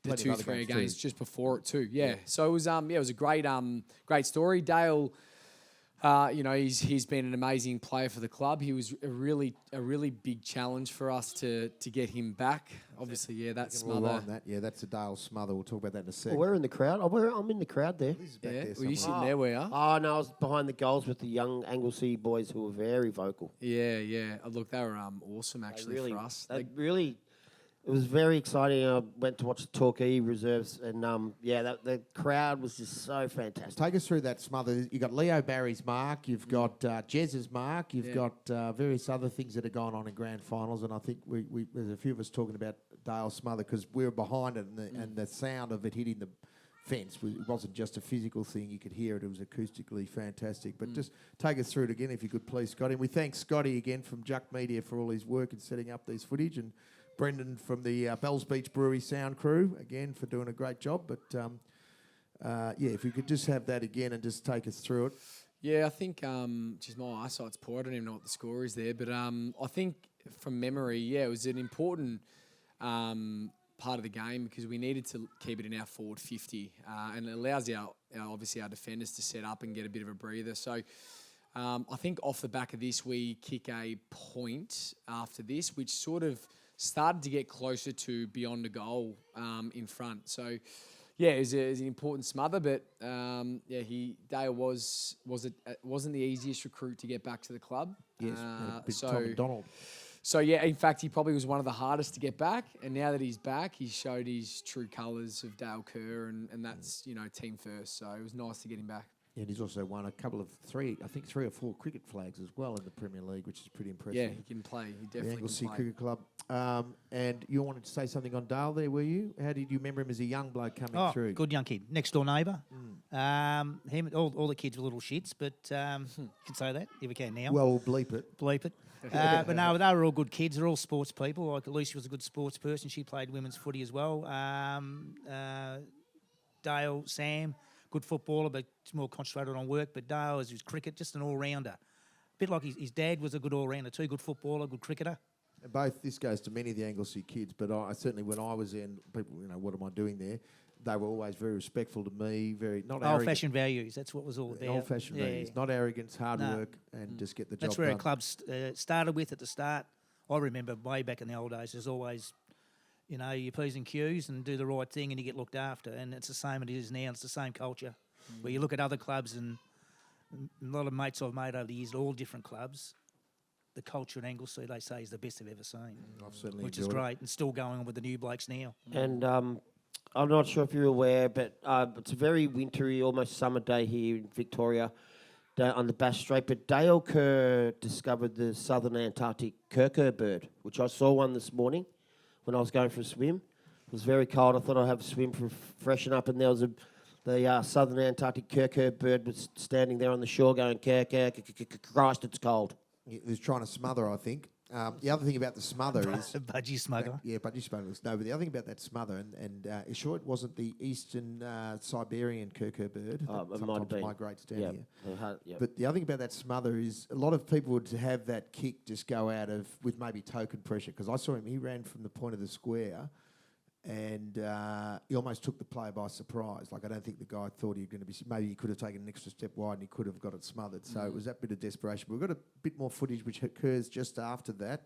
the Plenty of other 2-3 games games too. just before it too. Yeah. So it was it was a great story. Dale, he's been an amazing player for the club. He was a really big challenge for us to get him back. Obviously, that smother. That's a Dale smother. We'll talk about that in a sec. Well, we're in the crowd. I'm in the crowd there. Yeah, there were you somewhere. sitting there? Were you? Oh, no, I was behind the goals with the young Anglesea boys who were very vocal. Yeah. Look, they were awesome actually They really, for us. They really, It was very exciting. I went to watch the Torquay reserves, and the crowd was just so fantastic. Take us through that smother. You've got Leo Barry's mark, you've got Jez's mark, you've got various other things that are going on in grand finals, and I think there's a few of us talking about Dale's smother because we were behind it, and the sound of it hitting the fence it wasn't just a physical thing. You could hear it. It was acoustically fantastic. But just take us through it again, if you could, please, Scotty. And we thank Scotty again from Juc Media for all his work in setting up these footage, and Brendon from the Bells Beach Brewery sound crew, again, for doing a great job. But, if we could just have that again and just take us through it. Yeah, I think just my eyesight's poor. I don't even know what the score is there. But I think from memory, it was an important part of the game because we needed to keep it in our forward 50. And it allows obviously our defenders to set up and get a bit of a breather. So I think off the back of this, we kick a point after this, which sort of started to get closer to beyond a goal in front. So, it was an important smother, but Dale wasn't the easiest recruit to get back to the club. Yes, Tom McDonald. So, in fact, he probably was one of the hardest to get back. And now that he's back, he showed his true colours of Dale Kerr, and that's, team first. So it was nice to get him back. And he's also won three or four cricket flags as well in the Premier League, which is pretty impressive. Yeah, he can play. He definitely the Anglesea can play. Cricket Club. And you wanted to say something on Dale there, were you? How did you remember him as a young bloke coming through? Good young kid. Next door neighbour. Him, all the kids were little shits, but you can say that if we can now. Well, we'll bleep it. Bleep it. But no, they were all good kids. They're all sports people. Like Lucy was a good sports person. She played women's footy as well. Dale, Sam, good footballer, but more concentrated on work. But Dale is cricket, just an all-rounder. A bit like his dad was a good all-rounder too, good footballer, good cricketer. And this goes to many of the Anglesea kids, but I certainly, when I was in, people, what am I doing there? They were always very respectful to me, not arrogant. Old-fashioned values, that's what was all about. Old-fashioned values, not arrogance, hard work, and just get the job done. That's where our club started with at the start. I remember way back in the old days, there's always, your P's and Q's and do the right thing and you get looked after. And it's the same it is now. It's the same culture. Where you look at other clubs, and a lot of mates I've made over the years, all different clubs, the culture in Anglesea, they say, is the best they've ever seen. I've certainly which is great, and still going on with the new blokes now. And I'm not sure if you're aware, but it's a very wintry, almost summer day here in Victoria on the Bass Strait. But Dale Kerr discovered the southern Antarctic Kerr bird, which I saw one this morning when I was going for a swim. It was very cold. I thought I'd have a swim for freshen up, and there was the southern Antarctic Kerr bird was standing there on the shore going, Christ, it's cold. He was trying to smother, I think. The other thing about the smother is... Budgie smuggler. Budgie smugglers. No, but the other thing about that smother, and sure it wasn't the eastern Siberian Kerr bird that sometimes migrates down here. But the other thing about that smother is a lot of people would have that kick just go out with maybe token pressure, because I saw him, he ran from the point of the square, and he almost took the player by surprise. Like, I don't think the guy thought he was going to be... Maybe he could have taken an extra step wide and he could have got it smothered. So it was that bit of desperation. But we've got a bit more footage which occurs just after that.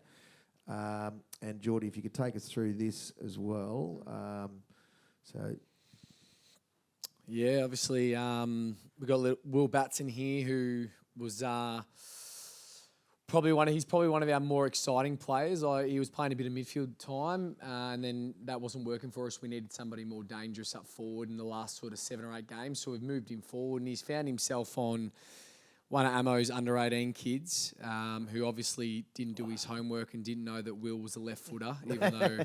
And, Geordie, if you could take us through this as well. Yeah, obviously we've got Will Batson here, who was... He's probably one of our more exciting players. He was playing a bit of midfield time, and then that wasn't working for us. We needed somebody more dangerous up forward in the last sort of 7 or 8 games. So we've moved him forward, and he's found himself on one of Amo's under 18 kids, who obviously didn't do his homework and didn't know that Will was a left footer, even though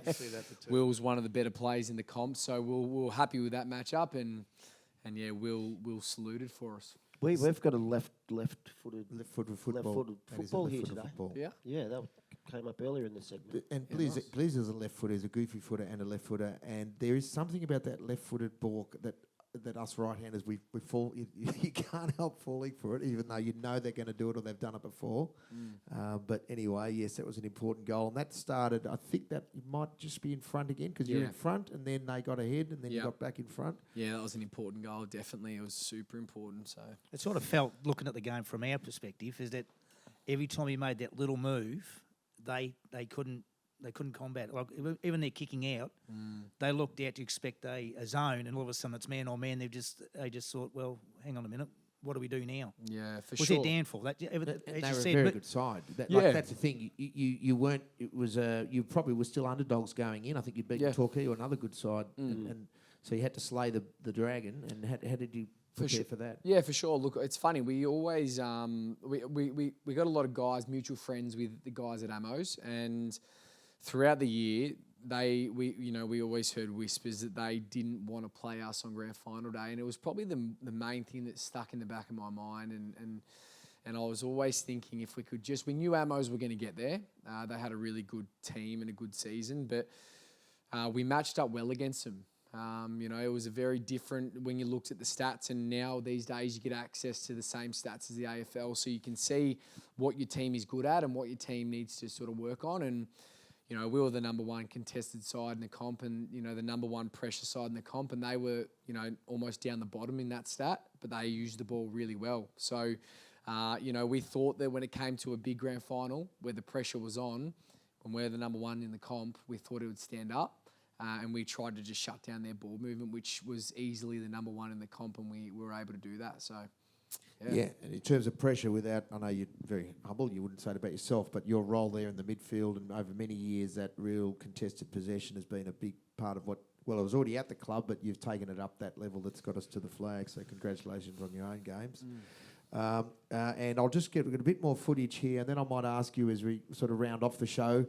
Will was one of the better players in the comp. So we were happy with that matchup, and Will saluted for us. We've got a left-footed football here today. Yeah, that came up earlier in the segment. And Blizz is a left footer, is a goofy footer and a left footer, and there is something about that left-footed ball that us right-handers we fall. You can't help falling for it, even though you know they're going to do it or they've done it before. But anyway, yes, that was an important goal, and that started. I think that you might just be in front again because you're in front, and then they got ahead, and then you got back in front. Yeah, that was an important goal. Definitely, it was super important. So it sort of felt, looking at the game from our perspective, is that every time he made that little move, they couldn't combat it. Like, even they're kicking out, they looked out to expect a zone, and all of a sudden it's man on man. They just thought, well, hang on a minute, what do we do now? Yeah, for Was sure. their downfall? That, They as were you a said, very but- good side. Yeah. That's the thing. You weren't. It was. You probably were still underdogs going in. I think you'd beaten Yeah. Torquay, another good side, and so you had to slay the dragon. And how did you prepare for that? Yeah, for sure. Look, it's funny. We always we got a lot of guys, mutual friends with the guys at Amos, and throughout the year, we always heard whispers that they didn't want to play us on grand final day, and it was probably the main thing that stuck in the back of my mind, and I was always thinking if we could we knew Amos were going to get there. They had a really good team and a good season, but we matched up well against them. It was a very different when you looked at the stats, and now these days you get access to the same stats as the AFL, so you can see what your team is good at and what your team needs to sort of work on. And we were the number one contested side in the comp, and the number one pressure side in the comp, and they were almost down the bottom in that stat, but they used the ball really well. So we thought that when it came to a big grand final where the pressure was on, when we're the number one in the comp, we thought it would stand up. And we tried to just shut down their ball movement, which was easily the number one in the comp, and we were able to do that. So, Yeah, and in terms of pressure, I know you're very humble, you wouldn't say it about yourself, but your role there in the midfield and over many years, that real contested possession has been a big part of it was already at the club, but you've taken it up that level that's got us to the flag, so congratulations on your own games. And I'll just get a bit more footage here, and then I might ask you as we sort of round off the show,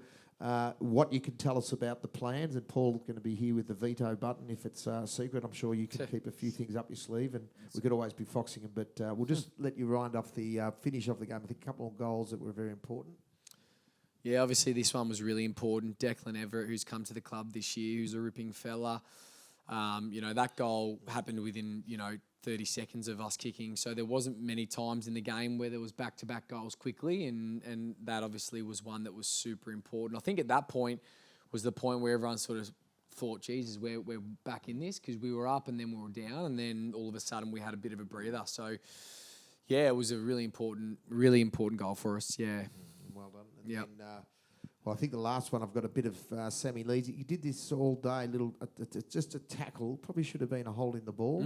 what you can tell us about the plans, and Paul's going to be here with the veto button if it's secret. I'm sure you can keep a few things up your sleeve, and we could always be foxing them, but we'll just let you round off the finish of the game with a couple of goals that were very important. Yeah, obviously this one was really important. Declan Everett, who's come to the club this year, who's a ripping fella. That goal happened within 30 seconds of us kicking, so there wasn't many times in the game where there was back-to-back goals quickly, and that obviously was one that was super important. I think at that point was the point where everyone sort of thought, Jesus, we're back in this, because we were up and then we were down, and then all of a sudden we had a bit of a breather. So yeah, it was a really important goal for us. Yeah. Well done. Yeah. Well, I think the last one, I've got a bit of Sammy Leeds. You did this all day, just a tackle. Probably should have been a hold in the ball.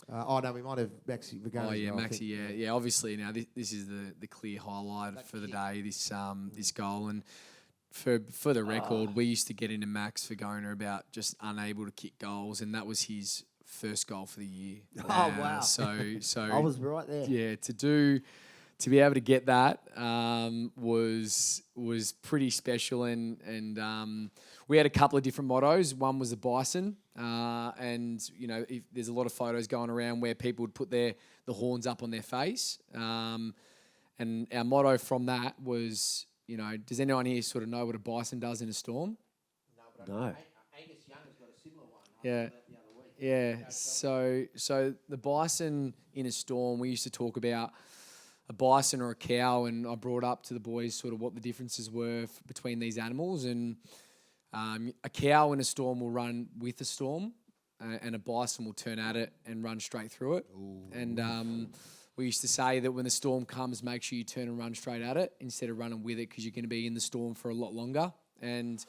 No, we might have Maxi Vigano. Oh yeah, Maxi. Yeah. Obviously, now this is the clear highlight for the day. This goal, and for the record, we used to get into Max Vigano about just unable to kick goals, and that was his first goal for the year. Oh wow! So I was right there. Yeah, to be able to get that was pretty special, and we had a couple of different mottos. One was the bison, and if there's a lot of photos going around where people would put the horns up on their face, and our motto from that was, does anyone here sort of know what a bison does in a storm? No. Angus Young has got a similar one. Yeah. Yeah. So the bison in a storm, we used to talk about a bison or a cow, and I brought up to the boys sort of what the differences were between these animals. And a cow in a storm will run with a storm, and a bison will turn at it and run straight through it. Ooh. And we used to say that when the storm comes, make sure you turn and run straight at it instead of running with it, because you're going to be in the storm for a lot longer. And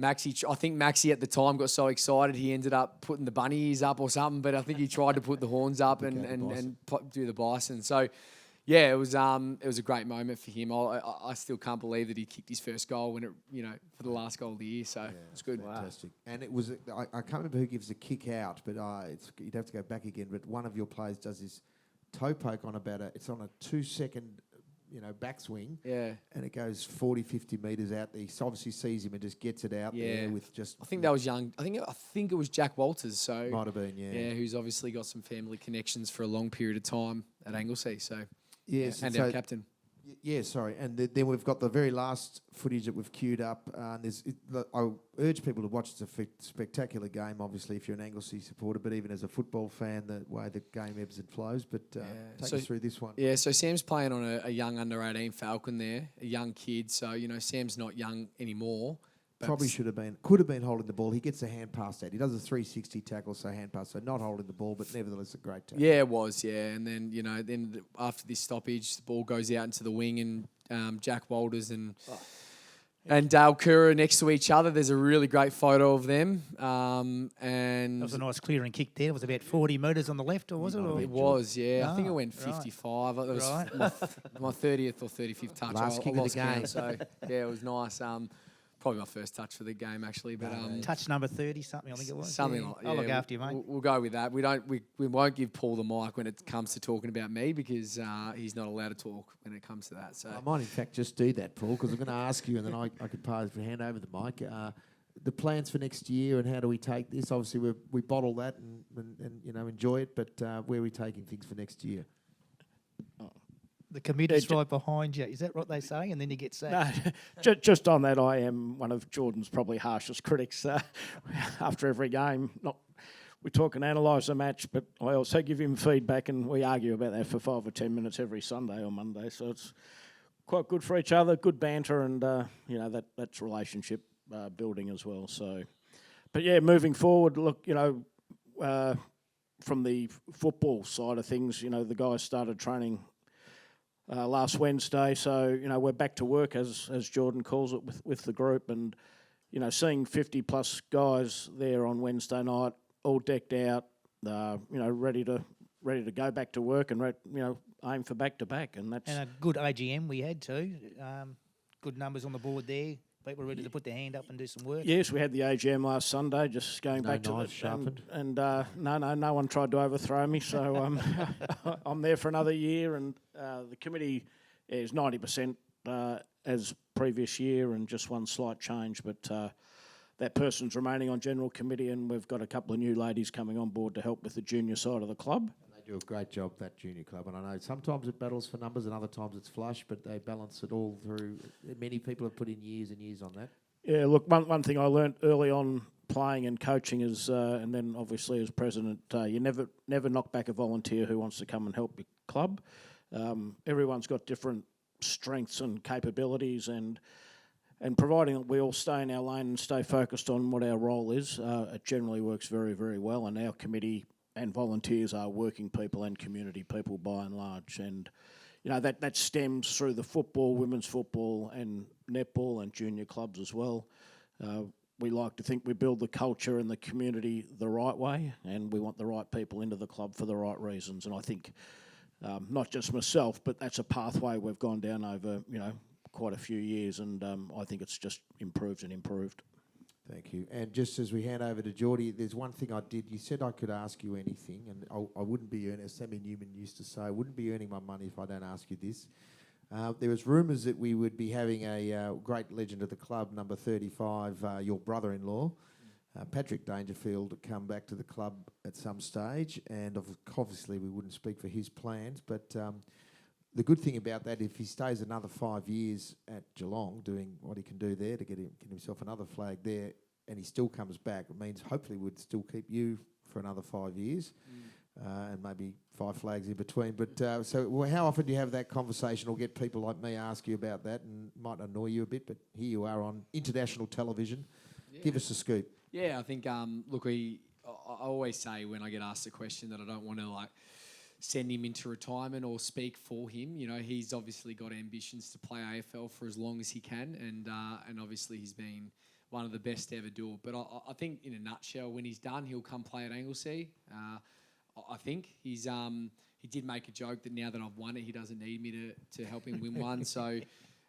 I think Maxi at the time got so excited he ended up putting the bunny ears up or something, but I think he tried to put the horns up and do the bison. So yeah, it was a great moment for him. I still can't believe that he kicked his first goal when for the last goal of the year. So it's good. Fantastic. And it was I can't remember who gives the kick out, but you'd have to go back again. But one of your players does this toe poke on it's on a 2-second backswing. Yeah. And it goes 40, 50 metres out. He obviously sees him and just gets it out there with just... I think that was young. I think it was Jack Walters. So might have been, yeah. Yeah, who's obviously got some family connections for a long period of time at Anglesea. So yes, and our captain. Yeah, sorry. And then we've got the very last footage that we've queued up. I urge people to watch. It's a spectacular game, obviously, if you're an Anglesea supporter, but even as a football fan, the way the game ebbs and flows. But take us through this one. Yeah, so Sam's playing on a young under-18 Falcon there, a young kid. So, Sam's not young anymore. Probably could have been holding the ball. He gets a hand pass out. He does a 360 tackle, so hand pass. So not holding the ball, but nevertheless a great tackle. Yeah, it was, yeah. And then, after this stoppage, the ball goes out into the wing, and Jack Walters and and Dale Kura next to each other. There's a really great photo of them. That And was a nice clearing kick there. It was about 40 metres on the left, or was it? Or? it was, yeah. I think it Ah, went right. 55. That was Right. my 30th or 35th touch. Last I kick of the lost count, game. so yeah, it was nice. Probably my first touch for the game actually, but Touch number 30 something, I think it was. something yeah. like. I'll look yeah, after you, mate. We'll go with that. We won't give Paul the mic when it comes to talking about me because he's not allowed to talk when it comes to that. So I might, in fact, just do that, Paul, because I'm going to ask you, and then I could hand over the mic. The plans for next year and how do we take this? Obviously, we bottle that and enjoy it, but where are we taking things for next year? The committee's right behind you. Is that what they say? And then you get sacked. No, just on that, I am one of Jordan's probably harshest critics after every game. We talk and analyse the match, but I also give him feedback and we argue about that for 5 or 10 minutes every Sunday or Monday. So it's quite good for each other, good banter, and that's relationship building as well. So, but yeah, moving forward, look, from the football side of things, the guys started training last Wednesday, so we're back to work as Jordan calls it with the group, and seeing 50 plus guys there on Wednesday night, all decked out, ready to go back to work and aim for back to back, and that's And a good AGM we had too. Good numbers on the board there. People ready to put their hand up and do some work. Yes, we had the AGM last Sunday. Just going No back to knives the sharpened? no one tried to overthrow me, so I'm there for another year. And the committee is 90% as previous year, and just one slight change. But that person's remaining on general committee, and we've got a couple of new ladies coming on board to help with the junior side of the club. They do a great job, that junior club, and I know sometimes it battles for numbers and other times it's flush, but they balance it all through. Many people have put in years and years on that. Yeah, look, one thing I learnt early on playing and coaching is, and then obviously as president, you never knock back a volunteer who wants to come and help your club. Everyone's got different strengths and capabilities, and providing that we all stay in our lane and stay focused on what our role is, it generally works very, very well. And our committee and volunteers are working people and community people by and large, and that stems through the football, women's football and netball and junior clubs as well. We like to think we build the culture and the community the right way, and we want the right people into the club for the right reasons. And I think not just myself, but that's a pathway we've gone down over quite a few years, and I think it's just improved and improved. Thank you. And just as we hand over to Geordie, there's one thing I did. You said I could ask you anything, and I wouldn't be earning, as Sammy Newman used to say, I wouldn't be earning my money if I don't ask you this. There was rumours that we would be having a great legend of the club, number 35, your brother-in-law, Patrick Dangerfield, come back to the club at some stage, and obviously we wouldn't speak for his plans, but the good thing about that, if he stays another 5 years at Geelong doing what he can do there to get himself another flag there, and he still comes back, it means hopefully we'd still keep you for another 5 years, and maybe 5 flags in between. But so how often do you have that conversation, or get people like me ask you about that, and it might annoy you a bit, but here you are on international television. Yeah. Give us a scoop. Yeah, I think, look, I always say when I get asked a question that I don't want to send him into retirement or speak for him. He's obviously got ambitions to play AFL for as long as he can, and obviously he's been one of the best to ever do it. But I think, in a nutshell, when he's done, he'll come play at Anglesea. I think he did make a joke that now that I've won it, he doesn't need me to help him win one. So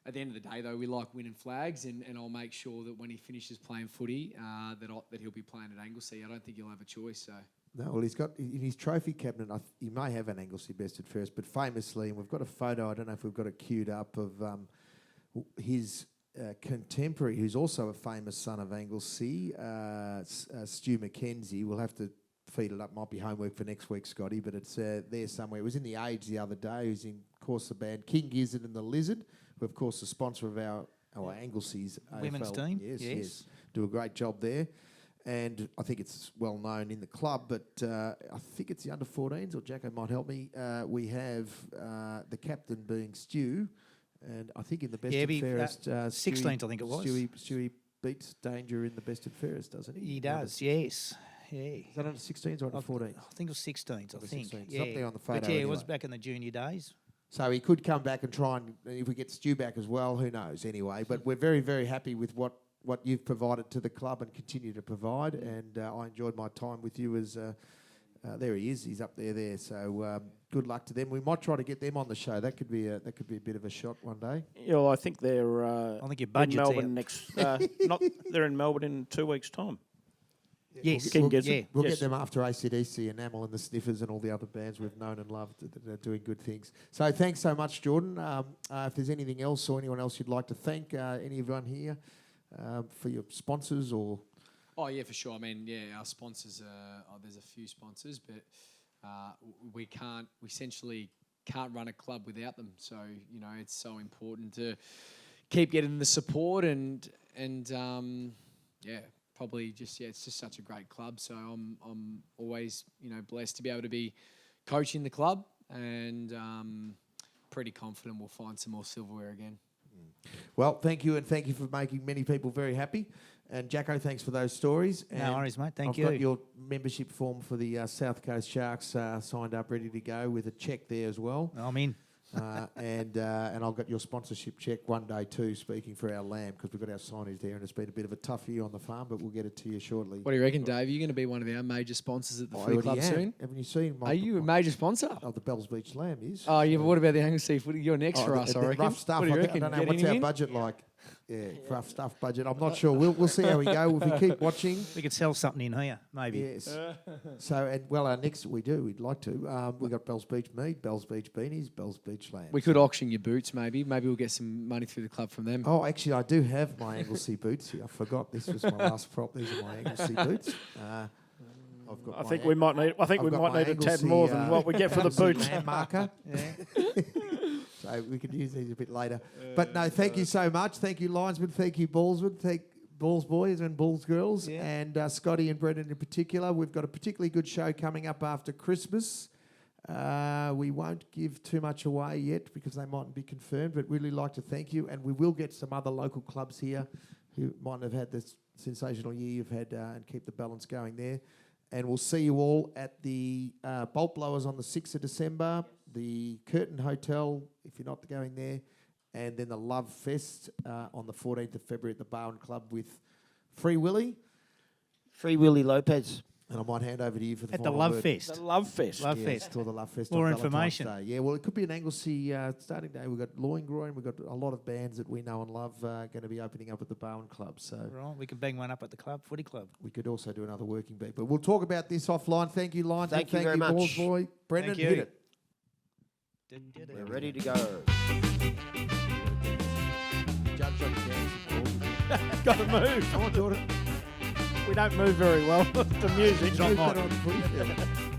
at the end of the day, though, we like winning flags, and I'll make sure that when he finishes playing footy, that he'll be playing at Anglesea. I don't think he'll have a choice. So. No, well, he's got in his trophy cabinet. He may have an Anglesea best at first, but famously, and we've got a photo. I don't know if we've got it queued up of his contemporary, who's also a famous son of Anglesea, Stu McKenzie. We'll have to feed it up. Might be homework for next week, Scotty, but it's there somewhere. It was in the Age the other day. Who's in, of course, the band King Gizzard and the Lizard, who, of course, the sponsor of our Anglesea's women's AFL. team. Yes. Do a great job there. And I think it's well known in the club, but I think it's the under-14s, or Jacko might help me. We have the captain being Stu, and I think in the best and fairest... 16th, I think it was. Stewie beats Danger in the best and fairest, doesn't he? He does, yes. Yeah. Is that under 16s or under 14s? I think it was 16th, I think. 16s. Yeah. It's up there on the photo But yeah, anyway. it was back in the junior days. So he could come back and try and, if we get Stu back as well, who knows anyway. But we're very, very happy with what you've provided to the club and continue to provide. And I enjoyed my time with you as, there he is, he's up there. So good luck to them. We might try to get them on the show. That could be a bit of a shot one day. Yeah, well, I think they're I think your in budget's Melbourne out. next. They're in Melbourne in 2 weeks' time. Yes. We'll Yes. get them after ACDC, Enamel and the Sniffers and all the other bands we've known and loved that are doing good things. So thanks so much, Jordan. If there's anything else or anyone else you'd like to thank anyone here for your sponsors or... Oh yeah, for sure. I mean, yeah, our sponsors. There's a few sponsors, but we essentially can't run a club without them. So it's so important to keep getting the support and probably just it's just such a great club. So I'm always blessed to be able to be coaching the club, and pretty confident we'll find some more silverware again. Well, thank you, and thank you for making many people very happy. And Jacko, thanks for those stories. No And worries, mate. Thank I've you. got your membership form for the South Coast Sharks signed up, ready to go, with a cheque there as well. I'm in. And I've got your sponsorship cheque one day too, speaking for our lamb, because we've got our signage there, and it's been a bit of a tough year on the farm, but we'll get it to you shortly. What do you reckon, Dave? Are you going to be one of our major sponsors at the I Footy already Club am. soon? Haven't you seen my... Are you a major sponsor? Oh, the Bells Beach Lamb is. Oh, yeah, but what about the Anglesea Footy? You're next for us, I reckon. Rough Stuff. What do you I reckon? don't know, Get what's any our in? budget like? Yeah, Rough Stuff budget. I'm not sure. We'll see how we go. If we keep watching. We could sell something in here, maybe. Yes. Our next, we'd like to. We've got Bells Beach meat, Bells Beach beanies, Bells Beach lamb. We could auction your boots, maybe. Maybe we'll get some money through the club from them. Oh, actually, I do have my Anglesea boots here. I forgot this was my last prop. These are my Anglesea boots. I've got I think we might need a tad more than what we get for the boots. Lamb marker. So we could use these a bit later. But no, thank you so much. Thank you, linesman. Thank you, ballsman. Thank Balls boys and Balls girls. Yeah. And Scotty and Brendon in particular. We've got a particularly good show coming up after Christmas. We won't give too much away yet because they mightn't be confirmed, but really like to thank you. And we will get some other local clubs here who might have had this sensational year you've had and keep the balance going there. And we'll see you all at the Bolt Blowers on the 6th of December, the Curtin Hotel, if you're not going there, and then the Love Fest on the 14th of February at the Bowen Club with Free Willy. Free Willy Lopez. And I might hand over to you for the At the final Love word. Fest. The Love Fest. Love Yes, Fest. to the Love Fest. More on Valentine's information. Day. Yeah, well, it could be an Anglesea starting day. We've got Loingroin. We've got a lot of bands that we know and love going to be opening up at the Bowen Club. So Right, we can bang one up at the club, footy club. we could also do another working beat. But we'll talk about this offline. Thank you, Lions. Thank you very much. Balls boy. Brendon, Thank you. hit it. We're ready to go. Judge on your dance. Got to move. Come on, Jordan. We don't move very well. The music. Move that on the footy field.